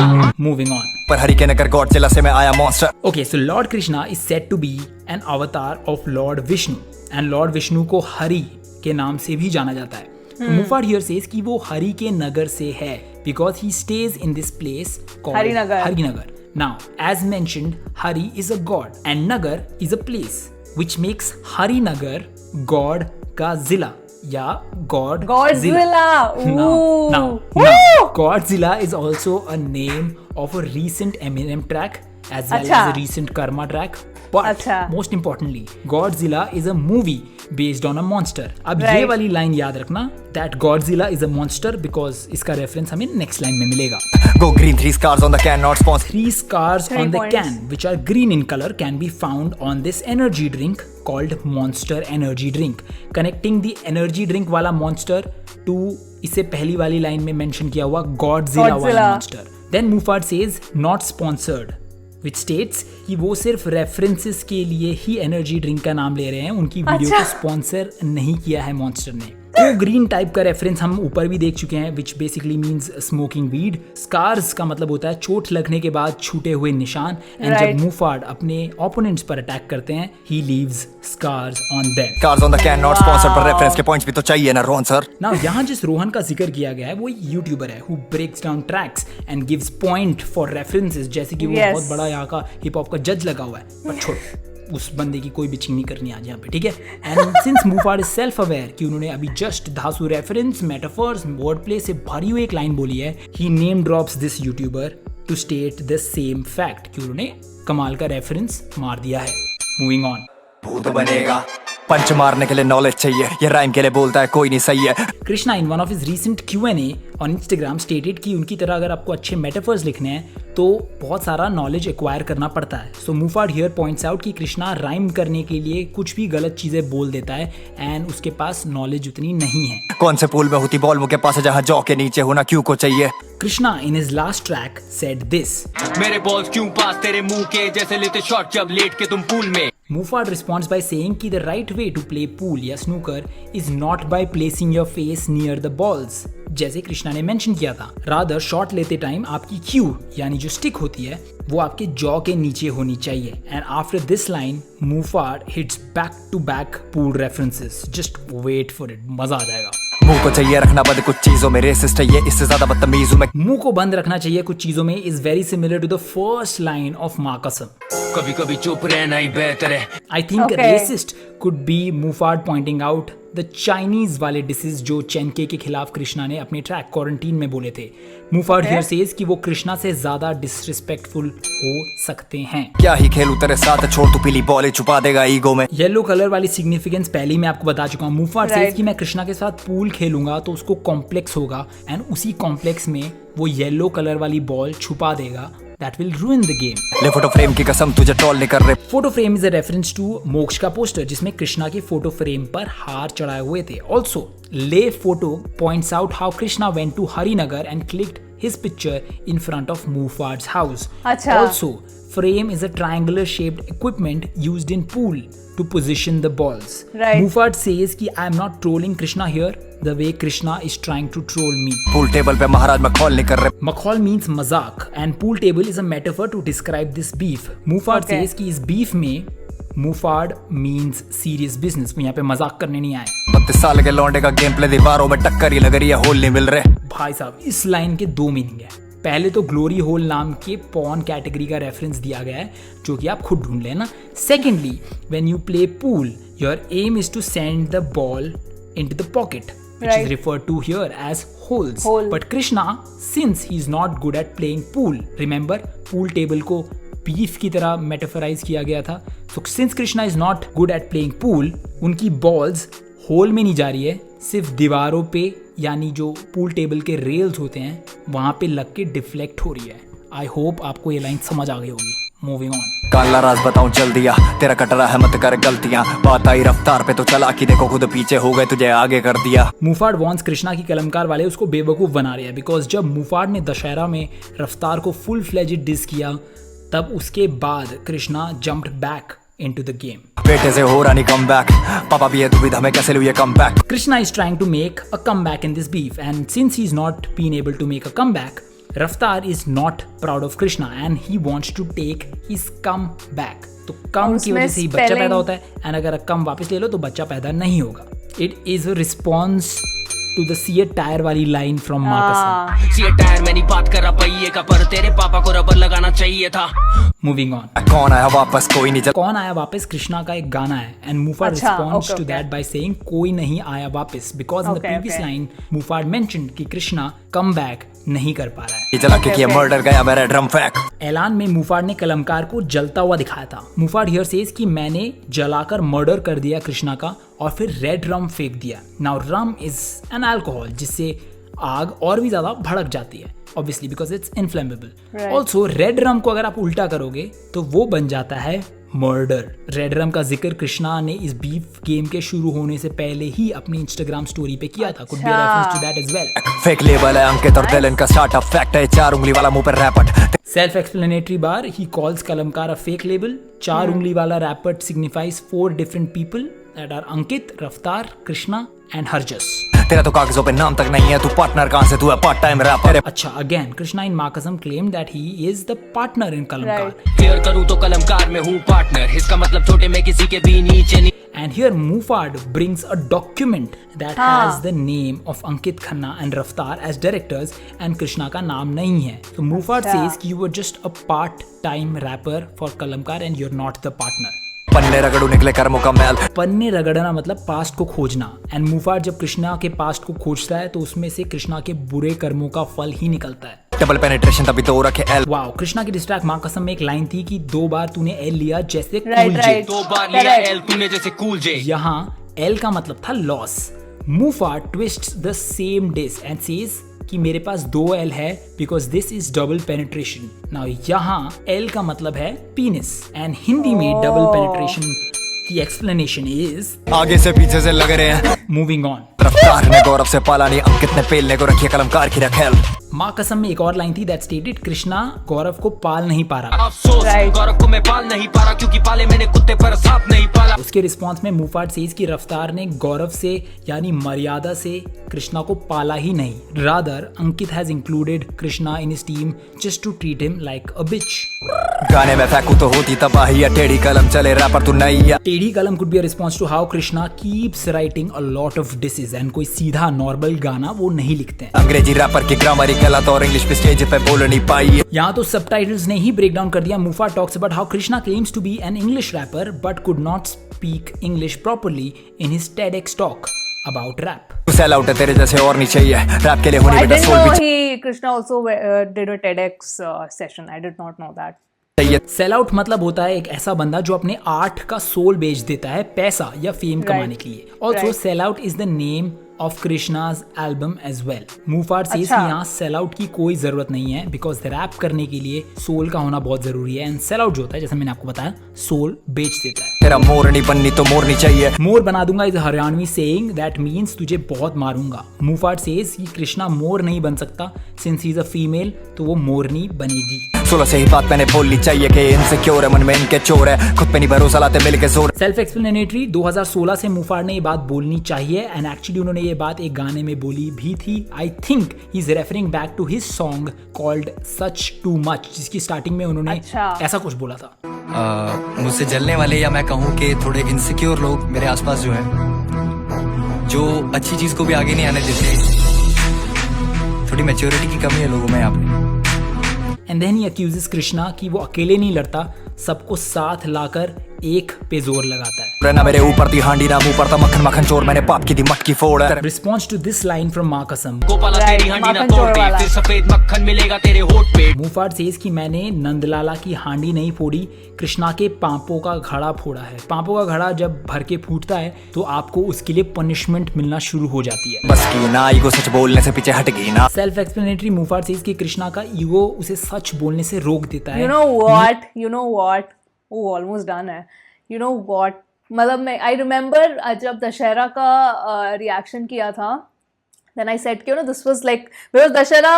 Moving on. पर हरी के नगर गॉडजिला से मैं आया monster. Okay, so Lord Krishna is said to be an avatar of Lord Vishnu, and Lord Vishnu को हरि के नाम से भी जाना जाता है. Mufad here says कि वो हरि के नगर से है because he stays in this place called Harinagar. Harinagar. Now, as mentioned, Hari is a god and Nagar is a place. which makes Harinagar God का जिला या God Godzilla. Now, Woo! Godzilla is also a name of a recent Eminem track as well अच्छा. as a recent Karma track. But अच्छा. most importantly, Godzilla is a movie based on a monster. अब ये Right. वाली line याद रखना, that Godzilla is a monster because इसका reference हमें next line में मिलेगा. Go green, 3 scars on the can, not sponsored. 3 scars 3 on the points. can, which are green in color, can be found on this energy drink called Monster Energy Drink. Connecting the energy drink वाला monster to इसे पहली वाली line में mention किया हुआ Godzilla वाला Godzilla. monster. Then Mufad says not sponsored, which states कि वो सिर्फ रेफरेंसेस के लिए ही एनर्जी ड्रिंक का नाम ले रहे हैं, उनकी वीडियो को स्पॉन्सर नहीं किया है मॉन्स्टर ने. तो ग्रीन टाइप का रेफरेंस हम ऊपर भी देख चुके हैं, which basically means smoking weed. Scars का मतलब होता है चोट लगने के बाद छूटे हुए निशान. And Right. जब मुफाड अपने ओपोनेंट्स पर अटैक करते हैं, he leaves scars on them. Scars on the can, not sponsored. पर रेफरेंस के पॉइंट्स भी तो चाहिए ना रोहन सर. नाउ यहाँ जिस रोहन का जिक्र किया गया है वो यूट्यूबर है who breaks down tracks and gives point for references, जैसे कि वो Yes. बहुत बड़ा यहाँ का हिप हॉप का जज लगा हुआ है. पर छोड़, उस बंदे की कोई बिचिंग नहीं करनी आज यहाँ पे, ठीक है. And since Muhfaad is self aware कि उन्होंने अभी जस्ट धासु रेफरेंस, मेटाफर्स, वर्ड प्ले से भरी हुई एक लाइन बोली है, he name drops this YouTuber to state the same fact कि उन्होंने कमाल का रेफरेंस मार दिया है. Moving on. भूत बनेगा. पंच मारने के लिए नॉलेज चाहिए, ये राइम के लिए बोलता है कोई नहीं सही है. Krishna in one of his recent Q&A on Instagram stated कि उनकी तरह अगर आपको अच्छे मेटाफर्स लिखने हैं तो बहुत सारा नॉलेज एक्वायर करना पड़ता है. सो मुफाड हियर पॉइंट्स आउट कि कृष्णा राइम करने के लिए कुछ भी गलत चीजें बोल देता है एंड उसके पास नॉलेज उतनी नहीं है. कौन से पूल में होती बॉल मुंह के पास है जहाँ जौ के नीचे होना क्यों को चाहिए. Krishna in his last track said this. मेरे बॉल्स क्यों पास तेरे मुंह के जैसे लेते शॉट जब लेट के तुम पूल में. Mufad responds by saying कि the right way to play pool या snooker is not by placing your face near the balls, जैसे कृष्णा ने मेंशन किया था. रादर शॉट लेते टाइम आपकी क्यू यानी जो स्टिक होती है वो आपके जॉ के नीचे होनी चाहिए. And after this line Muhfaad hits back to back pool references. Just wait for it, मजा आ जाएगा. मुंह को चाहिए रखना बंद कुछ चीजों में, रेसिस्ट है ये इससे ज्यादा बदतमीज हूं मैं. मुंह को बंद रखना चाहिए कुछ चीजों में is very similar to the first line of माँ कसम. कभी कभी चुप रहना ही बेहतर है. I think Okay. racist could be Mufad pointing out the Chinese वाले डिसेस जो चेनके के खिलाफ कृष्णा ने अपने ट्रैक क्वारंटीन में बोले थे. मुफाड हियर सेज कि वो कृष्णा से ज्यादा डिसरिस्पेक्टफुल हो सकते हैं. क्या ही खेलूं तेरे साथ, छोड़ तू पीली बॉल छुपा देगा ईगो में. येलो कलर वाली सिग्निफिकेंस पहले ही मैं आपको बता चुका हूँ. मुफाड सेज Right. कि मैं कृष्णा के साथ पूल खेलूंगा तो उसको कॉम्प्लेक्स होगा एंड उसी कॉम्प्लेक्स में वो येलो कलर वाली बॉल छुपा देगा. That will ruin the game. ले फोटो फ्रेम की कसम तुझे ट्रोल नहीं कर रहे. Photo frame is a reference to Moksh का पोस्टर जिसमें कृष्णा के फोटो फ्रेम पर हार चढ़ाए हुए थे. ऑल्सो ले photo points out how Krishna went to Harinagar and clicked his picture in front of Muhfaad's house. अच्छा. Also frame is a triangular shaped equipment used in pool to position the balls. Right. Mufad says कि I am not trolling Krishna here the way Krishna is trying to troll me. Pool table पे महाराज मखौल नहीं कर रहे. Makhol means मजाक and pool table is a metaphor to describe this beef. Mufad Okay. says कि इस beef में Mufad means serious business. वो यहाँ पे मजाक करने नहीं आए. 32 साल के लौंडे का गेम प्ले दीवारों में टक्कर ही लग रही है, होल नहीं मिल रहे. भाई साहब इस लाइन के 2 मीनिंग है. पहले तो ग्लोरी होल नाम के पॉन कैटेगरी का रेफरेंस दिया गया है जो कि आप खुद ढूंढ लेना. Secondly when you play pool your aim is to send the ball into the pocket which Right. is referred to here as holes. Hole. But Krishna, since he is not good at playing pool, remember pool table को beef की तरह मेटाफराइज किया गया था. So since Krishna is not good at playing pool, उनकी balls whole में नहीं जा रही है, सिर्फ दीवारों पे यानी जो पूल टेबल के रेल्स होते हैं वहां पे लग के डिफ्लेक्ट हो रही है. आई होप आपको ये लाइन समझ आ गई होगी. Moving on. काला राज बताऊं चल दिया, तेरा कटरा है मत कर गलतियां. बात आई रफ्तार पे तो चला कि देखो खुद पीछे हो गए तुझे आगे कर दिया. मुफाड वॉन्स कृष्णा की कलमकार वाले उसको बेवकूफ़ बना रहे हैं बिकॉज जब मुफाड ने दशहरा में रफ्तार को फुल फ्लेजेड डिस किया तब उसके बाद Krishna jumped back into the game. बेटे से हो रहा नहीं कम बैक, पापा भी है दुविधा में कैसे लूं ये come back. Krishna is trying to make a comeback in this beef and since he's not been able to make a comeback, Raftar is not proud of Krishna and he wants to take his comeback. तो कम की वजह से ही बच्चा पैदा होता है and अगर कम वापस ले लो तो बच्चा पैदा नहीं होगा. It is a response to the see a tire वाली line from Marcus. C tier में नहीं बात कर रहा पहिए का, पर तेरे पापा को रबर लगाना चाहिए था. Moving on. कौन आया वापस कोई नहीं कौन आया वापस कृष्णा का एक गाना है and Mufad अच्छा, responds okay, to that by saying कोई नहीं आया वापस because in the Okay, previous okay. line Mufad mentioned कि कृष्णा come back नहीं कर पा रहा है. चला क्योंकि मर्डर गया मेरा ड्रम फेंक. ऐलान में मुफाड ने कलमकार को जलता हुआ दिखाया था. मुफाड हियर सेज कि मैंने जलाकर मर्डर कर दिया कृष्णा का और फिर रेड रम फेंक दिया. Now rum is an alcohol जिससे आग और भी ज्यादा भड़क जाती है obviously because it's inflammable. Also red rum को अगर आप उल्टा करोगे तो वो बन जाता है मर्डर. रेड रम का जिक्र कृष्णा ने इस बीफ गेम के शुरू होने से पहले ही अपनी इंस्टाग्राम स्टोरी पे किया था. Could be a reference to that as well. Fake label है अंकित और दिलन का स्टार्टअप फैक्ट है 4 उंगली वाला मुंह पर rapport. Self explanatory bar, he calls Kalamkar a fake label. 4 ungli wala rapat signifies 4 different people that are Ankit, Raftar, Krishna and Harjas. तेरा तो कागजों पे नाम तक नहीं है, तू पार्टनर कहां से, तू है पार्ट टाइम रैपर. अच्छा, again, Krishna in Markasam claimed that he is the partner in Kalamkar. Right. Clear करूँ तो कलमकार में हूँ पार्टनर, इसका मतलब छोटे में किसी के भी नीचे नहीं. And here Mufad brings a document that has the name of Ankit Khanna and Raftar as directors and Krishna का नाम नहीं है. So Mufad says कि you were just a part-time rapper for Kalamkar and you're not the partner. पन्ने रगड़ू निकले कर्मों का मैल. पन्ने रगड़ना मतलब पास्ट को खोजना. एंड मुफाड जब कृष्णा के पास्ट को खोजता है तो उसमें से कृष्णा के बुरे कर्मों का फल ही निकलता है. डबल पेनिट्रेशन तभी तो रखे एल. वाओ, कृष्णा की डिस्ट्रैक्ट माँ कसम में एक लाइन थी कि 2 बार तूने एल लिया जैसे Right, कूल जे. right. 2 बार लिया Correct. एल तूने जैसे कूल जे. यहाँ एल का मतलब था loss. Muhfaad twists the same diss and says कि मेरे पास 2 एल है because this is double penetration. Now यहाँ एल का मतलब है पीनिस एंड हिंदी में डबल पेनिट्रेशन की एक्सप्लेनेशन इज आगे से पीछे से लग रहे हैं. Moving on. रफ्तार ने गौरव से पाला नहीं, अंकित ने पेलने को रखी है कलमकार की रखेल. माँ कसम में एक और लाइन थी दैट स्टेटेड कृष्णा गौरव को पाल नहीं पा रहा. अफसोस Right. गौरव को मैं पाल नहीं पा रहा क्योंकि पाले मैंने कुत्ते पर सांप नहीं पाला. उसके रिस्पॉन्स में मुफाड सेज की रफ्तार ने गौरव से यानी मर्यादा से कृष्णा को पाला ही नहीं. Rather Ankit has included Krishna in his team just to treat him like a bitch. गाने में फेंकू तो होती तबाही है, टेढ़ी कलम चले रैपर तू नहीं है. Tedhi Kalam could be a response to how Krishna keeps writing a lot of disses and कोई सीधा नॉर्मल गाना वो नहीं लिखते हैं. अंग्रेजी रैपर की ग्रामर ही गलत और इंग्लिश पे स्टेज पे बोल नहीं पाई है. यहाँ तो सबटाइटल्स ने ही ब्रेक डाउन कर दिया. Muhfaad talks about how Krishna claims to be an English rapper but could not speak English properly in his TEDx talk about rap. तू सेल आउट है, तेरे जैसे और नहीं चाहिए. रैप के लिए होनी I बेटा didn't सोल know भी Krishna also did a TEDx session. I did not know that. चाहिए. सेल आउट मतलब होता है एक ऐसा बंदा जो अपने आर्ट का सोल बेच देता है पैसा या फेम कमाने के लिए. Also Right. Sell out is the name of Krishna's album as well. Muhfaad says अच्छा. कि यहाँ सेल आउट की कोई जरूरत नहीं है बिकॉज रैप करने के लिए सोल का होना बहुत जरूरी है. एंड सेल आउट जो होता है जैसे मैंने आपको बताया सोल बेच देता है. तेरा मोरनी बननी तो मोरनी चाहिए. मोर बना दूंगा is Haryanvi saying that means तुझे बहुत मारूंगा. मुफाड सेज कि कृष्णा मोर नहीं बन सकता since he is a female तो वो मोरनी बनेगी. 16 से ही बात मैंने बोलनी चाहिए कि इनसिक्योर है, मन में इनके चोर है, खुद पे नहीं भरोसा लाते मिल के जोर. सेल्फ एक्सप्लेनेटरी 2016 से मुफाड ने ये बात बोलनी चाहिए एंड एक्चुअली उन्होंने ये बात एक गाने में बोली भी थी. I think he is referring back to his song called such too much जिसकी स्टार्टिंग में उन्होंने अच्छा. ऐसा कुछ बोला था. मुझसे जलने वाले या मैं कहूँ कि थोड़े इनसिक्योर लोग मेरे आसपास जो है, जो अच्छी चीज को भी आगे नहीं आने देते. थोड़ी मैच्योरिटी की कमी है लोगों में यहाँ पे. एंड देन ही अक्यूजेस कृष्णा कि वो अकेले नहीं लड़ता, सबको साथ लाकर एक पे जोर लगाता है. रहना मेरे ऊपर थी हांडी ना मुंह पर था मक्खन मक्खन चोर, मैंने पाप की दी मटकी फोड़. Response to this line from Maa Kasam. Gopala Right, तेरी हांडी ना माखन तोड़ चोर दे, वाला. फिर सफेद मक्खन मिलेगा तेरे होठ पे. मुफाड सेज कि मैंने नंदलाला की हांडी नहीं फोड़ी, कृष्णा के पांपों का घड़ा फोड़ा है. पांपों का घड़ा जब भर के फूटता है तो आपको उसके लिए पनिशमेंट मिलना शुरू हो जाती है. बस की ना ईगो सच बोलने से पीछे हट गई ना. सेल्फ एक्सप्लेनेटरी मुफाड सेज कि कृष्णा का ईगो उसे सच बोलने से रोक देता है. You know what? You know what? Oh, almost done है. You know what? मतलब मैं I remember जब दशहरा का रिएक्शन किया था, then I said कि this was like because Dussehra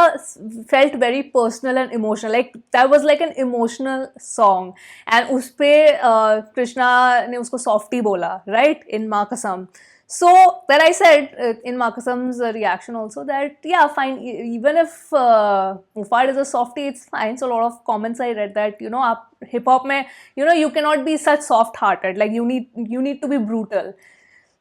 felt very personal and emotional, like that was like an emotional song and उस पे कृष्णा ने उसको softy बोला, right, in माँ कसम. So then I said in Makasam's reaction also that yeah, fine, even if Mufad is a softie, it's fine. So a lot of comments I read that आप hip hop में you cannot be such soft hearted, like you need to be brutal.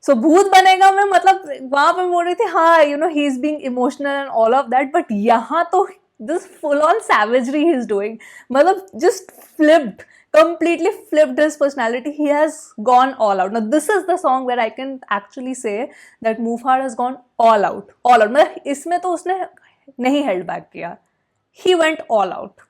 सो भूत बनेगा मैं मतलब वहां पे बोल रही थी हाँ you know he is being emotional and all of that, but यहाँ तो this full on savagery he is doing, मतलब just flipped, completely flipped his personality. He has gone all out. Now this is the song where I can actually say that Mufad has gone all out. मतलब इसमें तो उसने नहीं held back किया. He went all out.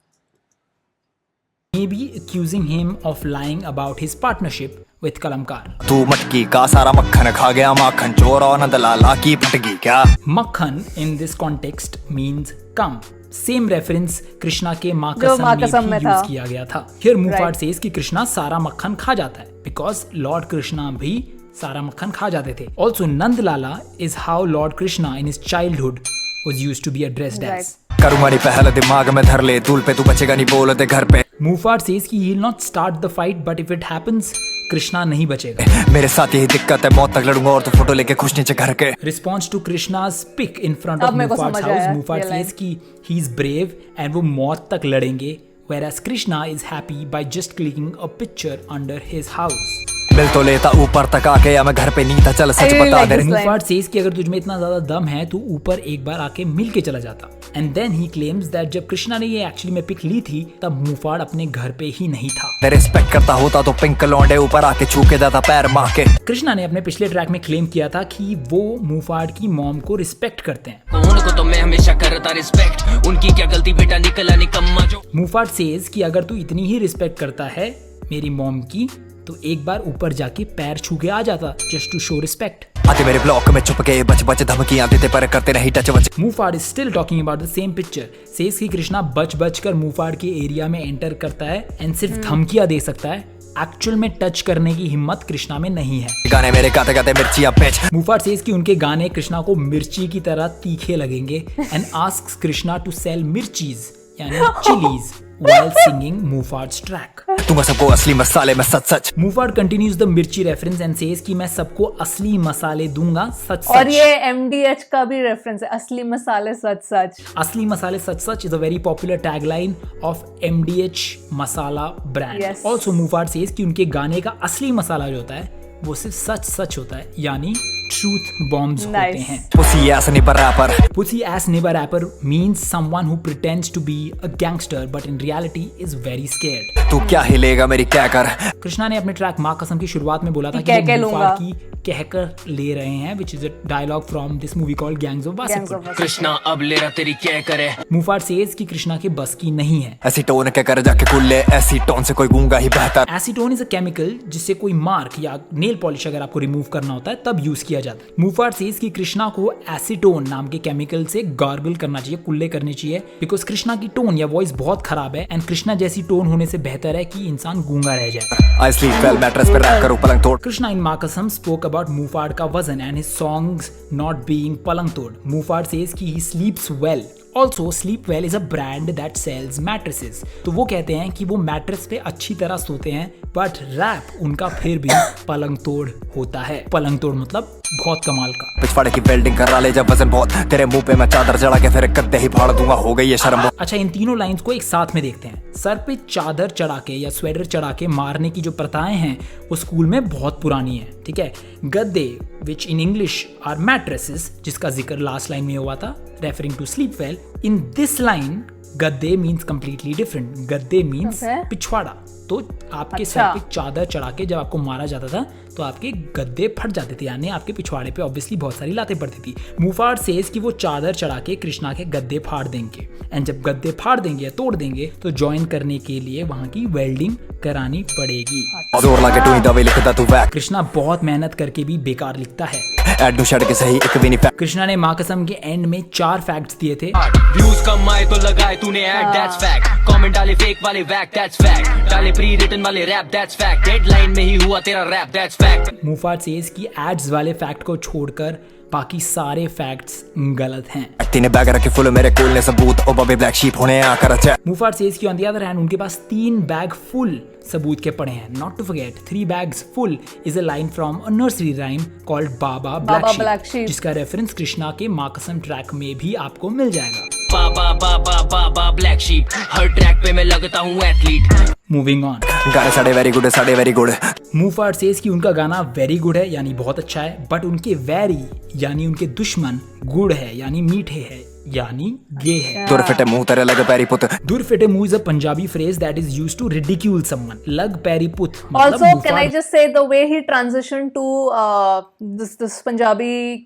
Maybe accusing him of lying about his partnership with Kalamkar. तू मटकी का सारा मक्खन खा गया, माखन चोर और नंद लाला की पटकी क्या? Makhan in this context means cum. Same reference Krishna के माँ जो माँ कसम कसम में में भी था। यूज किया गया था। Here मुफाड Right. सेज कि कृष्णा सारा मक्खन खा जाता है बिकॉज लॉर्ड कृष्णा भी सारा मक्खन खा जाते थे। Also Nand Lala is how Lord Krishna in his childhood was used to be addressed Right. as. करूंगा नहीं पहले दिमाग में धर ले, दूल पे तू बचेगा नहीं बोल दे घर पे। Mufad says कि he will not start the fight, but if it happens, Krishna नहीं बचेगा। मेरे साथ यही दिक्कत है, मौत तक लड़ूंगा और तू फोटो लेके खुश नीचे घर के। Response to Krishna's pic in front अब of मेरे को Mufad's समझ house, आया, Mufad ये line। says कि he is brave and वो मौत तक लड़ेंगे, whereas Krishna is happy by just clicking a picture under his house. मिल तो लेता ऊपर तक आके, या मैं घर पे नहीं था, चल सच I really बता like they. this line. Mufad says कि अगर तुझ में इतना ज्यादा दम है तो ऊपर एक बार आके मिल के चला जाता। And then he claims that जब कृष्णा ने ये एक्चुअली में पिक ली थी तब Mufad अपने घर पे ही नहीं था। मैं रिस्पेक्ट करता होता तो पिंक लौंडे ऊपर आके छू के जाता पैर माँ के। कृष्णा ने अपने पिछले ट्रैक में क्लेम किया था कि वो Mufad की मॉम को रिस्पेक्ट करते हैं। उनको तो मैं हमेशा करता रिस्पेक्ट, उनकी क्या गलती बेटा निकला निकम्मा जो। Mufad says कि अगर तू इतनी ही रिस्पेक्ट करता है मेरी मॉम की तो एक बार ऊपर जाके पैर छू के आ जाता, जस्ट टू शो रिस्पेक्ट। आते मेरे ब्लॉक में छुप के बच बच धमकियां देते पर करते नहीं टच वच। Mufad is still talking about the same picture. Says कि कृष्णा बच कर Mufad के एरिया में एंटर करता है एंड सिर्फ धमकियां दे सकता है, एक्चुअल में टच करने की हिम्मत कृष्णा में नहीं है। गाने मेरे गाते गाते मिर्चियां पेच। Mufad says कि उनके गाने कृष्णा को मिर्ची की तरह तीखे लगेंगे and asks Krishna to sell मिर्चीज यानी chillies while singing Mufad's track. दूंगा सबको असली मसाले में सच सच। Mufad continues the मिर्ची reference and says कि मैं सबको असली मसाले दूंगा सच सच। और ये MDH का भी रेफरेंस है, असली मसाले सच सच। असली मसाले सच सच is a very popular tagline of MDH masala brand. Yes. Also Mufad says कि उनके गाने का असली मसाला जो होता है वो सिर्फ सच सच होता है, यानी ट्रूथ बॉम्ब्स होते Nice. हैं। पुसी ऐसा नहीं पर wrapper. Pussy ass neighbor rapper means someone who pretends to be a gangster but in reality is very scared. तू क्या हिलेगा मेरी क्या कर। कृष्णा ने अपने ट्रैक माँ कसम की शुरुआत में बोला था कि कि कह वो लूंगा। मुफाद की कहकर ले रहे हैं, which is a dialogue from this movie called Gangs of Gangs Wasseypur. of Wasseypur. Krishna अब ले रहा तेरी क्या करे। मुफाद says कि कृष्णा के बस की नहीं है। ऐसी टोन के कर जाके कुल्ले, ऐसी टोन से कोई गूंगा ही बेहतर। एसीटोन इज अ केमिकल जिससे कोई मार्क या नेल पॉलिश अगर आपको रिमूव करना होता है तब यूज किया जाता है। मुफाद सेज कि कृष्णा को एसीटोन नाम के केमिकल से गार्गल करना चाहिए, कुल्ले करने चाहिए, बिकॉज कृष्णा की टोन या वॉइस बहुत खराब है एंड कृष्णा जैसी टोन होने से बेहतर है कि इंसान गूंगा रह जाए। आई स्लीप वेल, मैट्रेस पे रैप करूं पलंग तोड़। Krishna in Makasam spoke about Mufad का वजन and his songs not being palang tod. Mufad says कि he sleeps well. Also, Sleepwell is a brand that sells mattresses. तो वो कहते हैं कि वो मैट्रेस पे अच्छी तरह सोते हैं, बट रैप उनका फिर भी पलंग तोड़ होता है। पलंग तोड़ मतलब बहुत कमाल का। पिछवाड़े की वेल्डिंग करा ले जब वजन बहुत, तेरे मुंह पे मैं चादर चढ़ा के फिर गद्दे ही फाड़ दूंगा, हो गई ये शर्म। अच्छा, इन तीनों लाइंस को एक साथ में देखते हैं। सर पे चादर चढ़ा के या स्वेटर चढ़ा के मारने की जो प्रथाएं हैं वो स्कूल में बहुत पुरानी है, ठीक है। गद्दे which in English are mattresses, जिसका जिक्र लास्ट लाइन में हुआ था referring to sleep well. In this line गद्दे मीन्स कंप्लीटली डिफरेंट। गद्दे मीन्स Okay. पिछवाड़ा। तो आपके अच्छा। सर पे चादर चढ़ा के जब आपको मारा जाता था तो आपके गद्दे फट जाते थे, यानी आपके पिछवाड़े पे ऑब्वियसली बहुत सारी लातें पड़ती थी। मुफाड सेज कि वो चादर चढ़ा के कृष्णा के गद्दे फाड़ देंगे एंड जब गद्दे फाड़ देंगे या तोड़ देंगे तो ज्वाइन करने के लिए वहां की वेल्डिंग करानी पड़ेगी। जोर लाके टू ही दवाई लिखता तू वैक। कृष्णा बहुत मेहनत करके भी बेकार लिखता है। एड शर्ट के सही एक भी नहीं फैक्ट। कृष्णा ने माँ कसम के एंड में 4 फैक्ट्स दिए थे। व्यूज कम आए तो लगाए तूने ऐड, दैट्स फैक्ट। कमेंट डाले फेक वाले वैक, दैट्स फैक्ट। डाले प्री रिटन वाले रैप, दैट्स फैक्ट। डेडलाइन में ही हुआ तेरा रैप, दैट्स फैक्ट। मुफाड सेज कि एड्स वाले फैक्ट को छोड़कर बाकी सारे फैक्ट्स गलत हैं। तीन बैग रखे फुल मेरे कूल ने सबूत, ओ बबे ब्लैक शीप होने आकर अच्छा। मुफाड सेज कि ऑन द अदर हैंड उनके पास 3 बैग फुल सबूत के पड़े हैं। Not to forget 3 bags full is a line from a nursery rhyme called baa baa black sheep, जिसका रेफरेंस कृष्णा के माँ कसम ट्रैक में भी आपको मिल जाएगा। Baa baa baa baa baa baa black sheep, हर ट्रैक पे मैं लगता हूँ एथलीट। Moving on. गाने साढ़े वेरी गुड मूफाड सेज कि उनका गाना वेरी गुड है यानी बहुत अच्छा है, बट उनके वेरी यानी उनके दुश्मन गुड है यानी मीठे है यानी गे है। तुर फिटे मुंह तेरे लग पैरी पुत दूर फिटे मुंह is a Punjabi phrase that is used to ridicule someone. लग पैरी पुत मतलब Also, can I मूफाड just say the way he transitioned to this Punjabi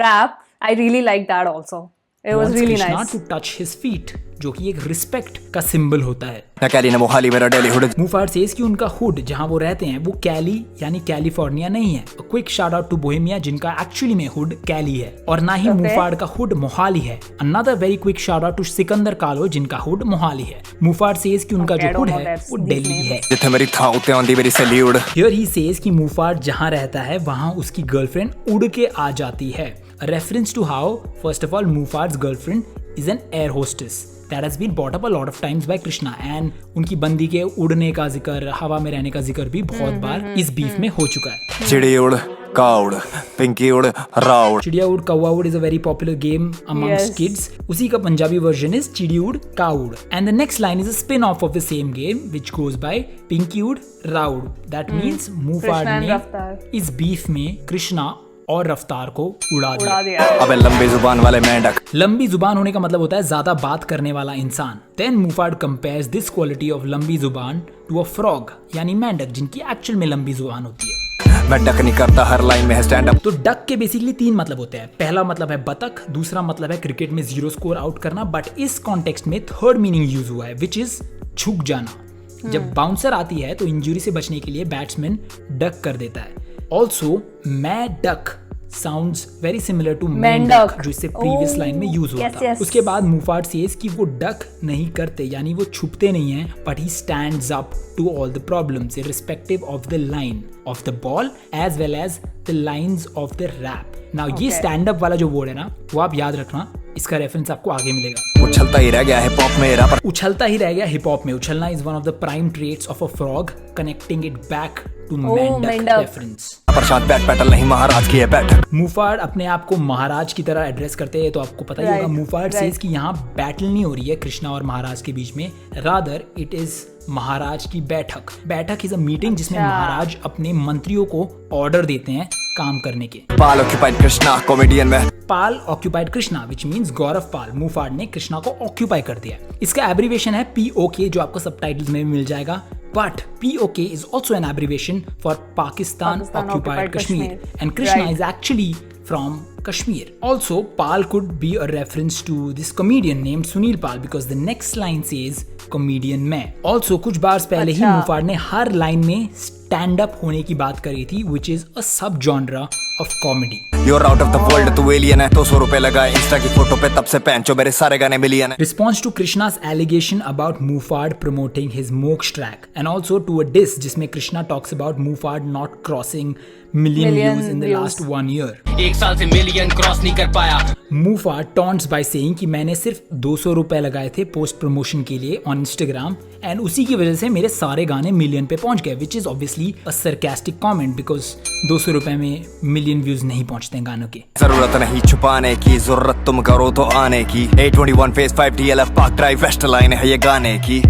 rap, I really like that also. It was wants really Krishna nice. to touch his feet, जो कि एक respect का symbol होता है। न कैली न मोहाली मेरा डेली हुड मूफाड सेज कि उनका हुड जहां वो रहते हैं वो कैली यानी कैलिफोर्निया नहीं है। Quick shout out to Bohemia जिनका एक्चुअली में हुड कैली है, और ना ही मूफाड का हुड मोहाली है। Another very quick shout out to Sikander Kahlon जिनका हुड मोहाली है। मूफाड सेज कि उनका Okay, I जो हुड don't know है that वो these दिल्ली names. है। जिथे मेरी था उते आंदी मेरी सैल्यूट हियर ही सेज कि मूफाड जहां रहता है वहां उसकी गर्लफ्रेंड उड़ के आ जाती है। Reference to how first of all Muhfaad's girlfriend is an air hostess that has been brought up a lot of times by Krishna, and उनकी बंदी के उड़ने का जिक्र, हवा में रहने का जिक्र भी बहुत बार इस बीफ में हो चुका है। चिड़ी उड़ काउड़ पिंकी उड़ राउड़ चिड़िया उड़ कौवा उड़ is a very popular game amongst Yes. kids. उसी का पंजाबी वर्जन is चिड़ी उड़ काउड़, and the next line is a spin off of the same game which goes by Pinky उड़ राउड़. That means मूफाड Krishna and ने Raftar. इस बीफ में कृष्णा और रफ्तार को उड़ा उड़ा दिया। दिया। अबे लंबी जुबान वाले मेंढक लंबी जुबान होने का मतलब होता है ज्यादा बात करने वाला इंसान। Then Muhfaad compares this quality of लंबी जुबान टू अ फ्रॉग यानी मेंढक जिनकी एक्चुअल में लंबी जुबान होती है। मैं डक नहीं करता हर लाइन में है स्टैंड अप तो डक के बेसिकली 3 मतलब होते हैं। पहला मतलब है बतख, दूसरा मतलब है क्रिकेट में 0 स्कोर आउट करना, बट इस कॉन्टेक्स्ट में थर्ड मीनिंग यूज हुआ है विच इज झुक जाना। जब बाउंसर आती है तो इंजरी से बचने के लिए बैट्समैन डक कर देता है। ऑल्सो मैं duck sounds very similar to मेंढक जो इससे प्रीवियस लाइन में यूज हुआ yes, था। yes. उसके बाद मूफाड सेज कि वो डक नहीं करते यानी वो छुपते नहीं हैं, but he stands up to all the problems irrespective of the line of the ball as well as the lines of the rap. Now ये स्टैंड अप वाला जो वर्ड है ना वो आप याद रखना, इसका रेफरेंस आपको आगे मिलेगा। उछलता ही रह गया है पॉप मेरा पर उछलता ही रह गया हिप हॉप में। उछलना is one of the prime traits of a frog, connecting it back to मेंढक मेंढक। रेफरेंस। प्रशांत बैट पैटल नहीं महाराज की है बैठक मूफाड अपने आप को महाराज की तरह एड्रेस करते हैं, तो आपको पता ही होगा। Right, मूफाड right. सेज कि यहाँ बैटल नहीं हो रही है कृष्णा और महाराज के बीच में, रादर इट इज महाराज की बैठक। बैठक इज अ मीटिंग जिसमें अच्छा। महाराज अपने मंत्रियों को ऑर्डर देते हैं काम करने के। पाल ऑक्यूपाइड कृष्णा कॉमेडियन में पाल ऑक्यूपाइड कृष्णा विच मीन्स गौरव पाल। मूफाड ने कृष्णा को ऑक्यूपाई कर दिया। इसका एब्रीवेशन है POK जो आपको सबटाइटल्स में भी मिल जाएगा, but POK is also an abbreviation for Pakistan occupied Kashmir, and Krishna Right. is actually from Kashmir. Also, Pal could be a reference to this comedian named Sunil Pal because the next line says comedian मैं। Also, कुछ बार पहले ही अच्छा। मूफाड ने हर line में stand up होने की बात करी थी which is a sub genre of comedy. You're out of the world तू एलियन है 200 रुपए लगाए इंस्टा की फोटो पे तब से पहनचो मेरे सारे गाने मिलियन है Response to Krishna's allegation about Mufad promoting his Moksha track, and also to a diss जिसमें Krishna talks about Mufad not crossing million Million views in the views. last 1 year. एक साल से मिलियन क्रॉस नहीं कर पाया। Mufad taunts by saying कि मैंने सिर्फ 200 रुपए लगाए थे पोस्ट प्रमोशन के लिए ऑन इंस्टाग्राम, एंड उसी की वजह से मेरे सारे गाने मिलियन पे पहुंच गए, which is obviously a sarcastic comment because 200 रुपए में मिलियन व्यूज नहीं पहुंचते हैं गानों के। जरूरत नहीं छुपाने की जरूरत तुम करो तो आने की 821 phase 5 DLF park drive west line है ये गाने की।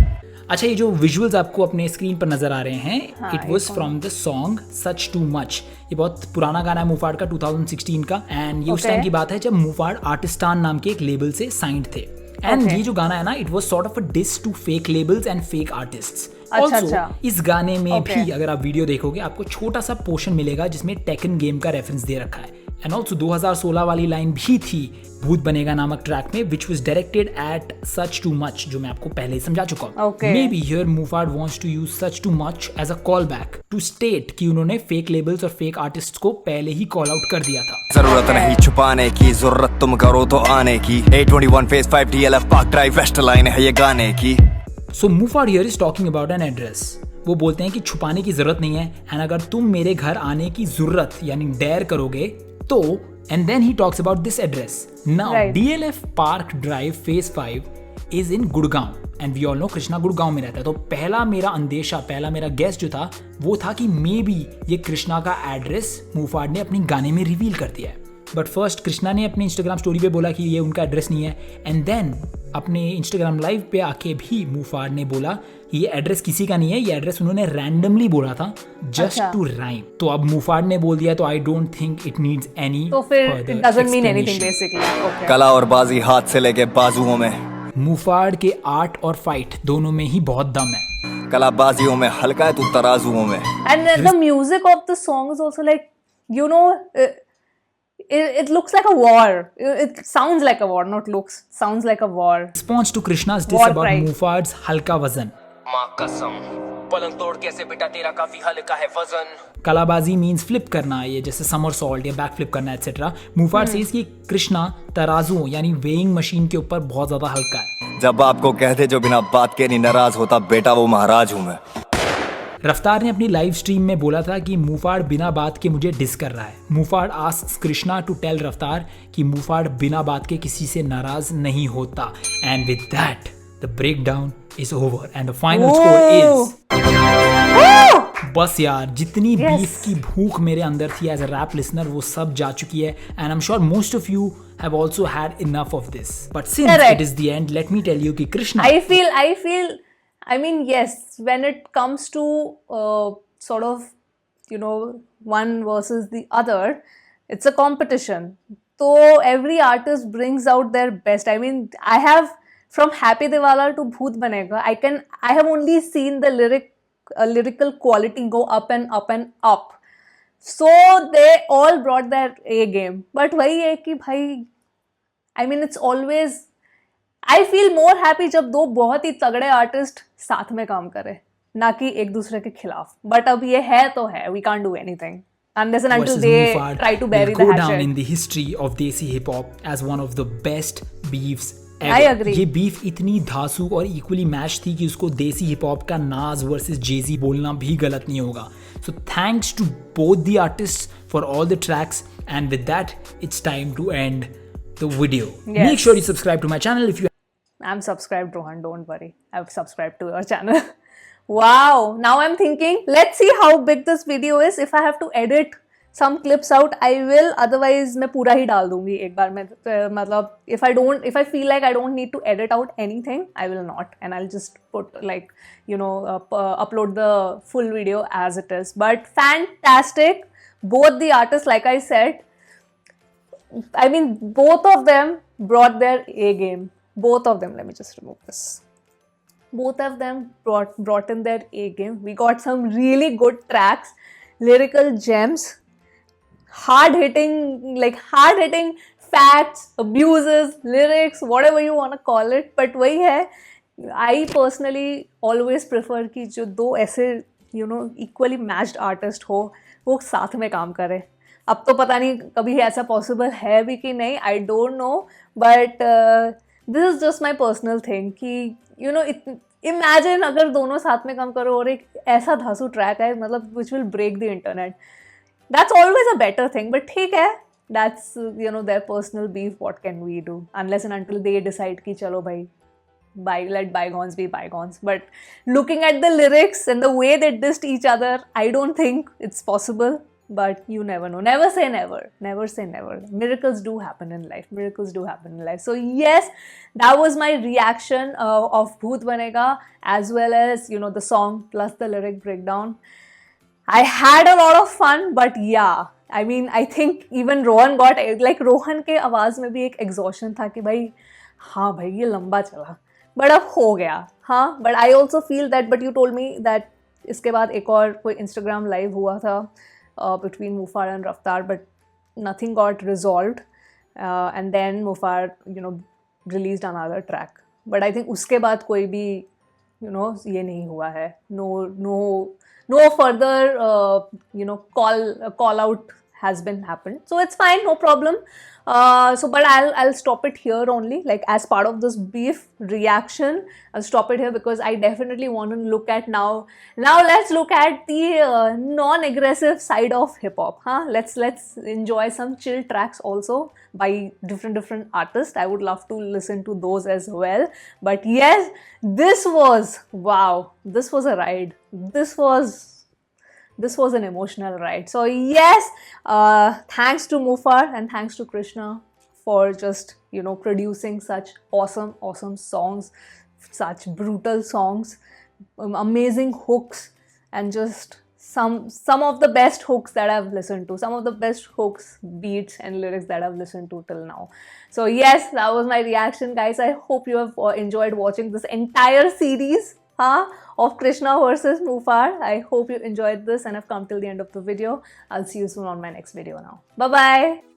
अच्छा, ये जो विजुअल्स आपको अपने स्क्रीन पर नजर आ रहे हैं, हाँ, it was from the song such too much. ये बहुत पुराना गाना है मूफाड का 2016 का, एंड ये उस Okay. टाइम की बात है जब मूफाड आर्टिस्टान नाम के एक लेबल से साइंड थे। And Okay. ये जो गाना है ना, it was sort of a diss to fake labels and fake artists. अच्छा, ऑल्सो अच्छा। इस गाने में Okay. भी अगर आप वीडियो देखोगे आपको छोटा सा पोर्शन मिलेगा जिसमें टेकन गेम का रेफरेंस दे रखा है। एंड ऑल्सो 2016 वाली लाइन भी थी भूत बनेगा नामक ट्रैक में, which was directed at such too much, जो मैं आपको पहले ही समझा चुका हूँ। Okay. Maybe here Muhfaad wants to use such too much as a call back to state कि उन्होंने फेक लेबल्स और फेक आर्टिस्ट को पहले ही कॉल आउट कर दिया था। जरूरत नहीं छुपाने की जरूरत तुम करो तो आने की 821 phase 5 DLF park drive west line है ये गाने की। So Muhfaad here is talking about an address. वो बोलते हैं कि छुपाने की जरूरत नहीं है, एंड अगर तुम मेरे घर आने की जरूरत यानी डेयर करोगे तो, and then he talks about this address. Now Right. DLF park drive phase 5 is in Gurgaon, and we all know Krishna Gurgaon में रहता है। तो पहला मेरा अंदेशा, पहला मेरा गेस जो था वो था कि मे बी ये कृष्णा का एड्रेस मूफाड ने अपने गाने में रिवील कर दिया है। बट फर्स्ट कृष्णा ने अपने इंस्टाग्राम स्टोरी पे बोला कि ये उनका एड्रेस नहीं है, एंड देन अपने इंस्टाग्राम लाइव पे आके भी मुफाड़ ने बोला कि ये एड्रेस किसी का नहीं है, ये एड्रेस उन्होंने रैंडमली बोला था जस्ट टू राइम. तो अब मुफाड़ ने बोल दिया, तो आई don't think it needs any, तो फिर it doesn't mean anything basically. Okay. कला और बाजी हाथ से लेके बाजुओं में, मुफाड़ के आर्ट और फाइट दोनों में ही बहुत दम है. कला बाजियों में हल्का है तू तराजुओं में. And the music of the song is also like, you know, it looks like a war. It sounds like a war, not looks. Sounds like a war. Response to Krishna's diss War about cry. Mufad's हल्का वजन. माँ कसम पलंग तोड़ कैसे बेटा तेरा काफी हल्का है वजन. कलाबाजी मीन्स फ्लिप करना, ये जैसे समर सॉल्ट या बैक फ्लिप करना एटसेट्रा. मुफाड़ सेज कि कृष्णा तराजुओं यानी वेइंग मशीन के ऊपर बहुत ज्यादा हल्का है. जब आपको कहते जो बिना बात के नहीं नाराज होता, बेटा वो महाराज हूं मैं. रफ्तार ने अपनी लाइव स्ट्रीम में बोला था कि मुफाड़ बिना बात के मुझे डिस कर रहा है. Muhfaad asks Krishna to tell रफ्तार कि मुफाड़ बिना बात के किसी से नाराज नहीं होता. And with that the break down is over and the final score is. बस यार, जितनी बीफ की भूख मेरे अंदर थी एज अ रैप लिसनर वो सब जा चुकी है. And I am sure most of you have also had enough of this. But since it is the end, let me tell you कि Krishna, I mean, yes, when it comes to sort of, you know, one versus the other, it's a competition. So every artist brings out their best. I mean, I have from Happy Diwala to Bhoot Banega, I have only seen the lyrical quality go up and up and up. So they all brought their A game. But वही है कि भाई, I mean, it's always, I feel more happy जब दो बहुत ही तगड़े artist साथ में काम करें, ना कि एक दूसरे के खिलाफ. बट अब ये है तो है, we can't do anything unless and until versus they Mufad try to bury will the go down hatchet. in the history of Desi hip hop as one of the best beefs ever. I agree. ये beef इतनी धांसू और equally match थी कि उसको देसी hip hop का नाज versus जेजी बोलना भी गलत नहीं होगा. So thanks to both the artists for all the tracks, and with that it's time to end the video. Make sure you subscribe to my channel if you. I'm subscribed, Rohan, don't worry. I've subscribed to your channel. Wow, now I'm thinking, let's see how big this video is. If I have to edit some clips out, I will. Otherwise, मैं पूरा ही डाल दूंगी एक बार में. मतलब, if I feel like I don't need to edit out anything, I will not. And I'll just put like, you know, upload the full video as it is. But fantastic. Both the artists, like I said, I mean, both of them brought their A game. Both of them, let me just remove this. Both of them brought in their A game. We got some really good tracks, lyrical gems, hard hitting facts, abuses, lyrics, whatever you want to call it. But वही है, I personally always prefer कि जो दो ऐसे, you know, equally matched artist हो, वो साथ में काम करें. अब तो पता नहीं कभी ऐसा possible है भी कि नहीं, I don't know, but this is just my personal thing कि you know, imagine अगर दोनों साथ में काम करो और एक ऐसा धांसू ट्रैक है, मतलब which will break the internet. That's always a better thing, but ठीक है, that's, you know, their personal beef. What can we do unless and until they decide कि चलो भाई, let bygones be bygones. But looking at the lyrics and the way they dissed each other, I don't think it's possible. But you never know. Never say never. Never say never. Miracles do happen in life. Miracles do happen in life. So yes, that was my reaction of Bhoot Banega, as well as, you know, the song plus the lyric breakdown. I had a lot of fun, but yeah, I mean, I think even Rohan got, like, Rohan के आवाज़ में भी एक exhaustion था कि भाई, हाँ भाई ये लंबा चला, but अब हो गया. हाँ, but I also feel that, but you told me that इसके बाद एक और कोई Instagram live हुआ था between Mufad and Raftar, but nothing got resolved, and then Mufad, you know, released another track. But I think उसके बाद कोई भी, you know, ये नहीं हुआ है. No further, you know, call out has been happened. So it's fine, no problem. But I'll stop it here only, like as part of this beef reaction. I'll stop it here because I definitely want to look at now. Now let's look at the non-aggressive side of hip hop. Let's enjoy some chill tracks also by different artists. I would love to listen to those as well. But yes, this was, wow, this was a ride. This was this was an emotional ride. So yes, thanks to Mufar and thanks to Krishna for just, you know, producing such awesome songs, such brutal songs, amazing hooks, and just some of the best hooks that I've listened to, some of the best hooks, beats and lyrics that I've listened to till now. So yes, that was my reaction, guys. I hope you have enjoyed watching this entire series of Krishna versus Mufar. I hope you enjoyed this and have come till the end of the video. I'll see you soon on my next video now. Bye bye.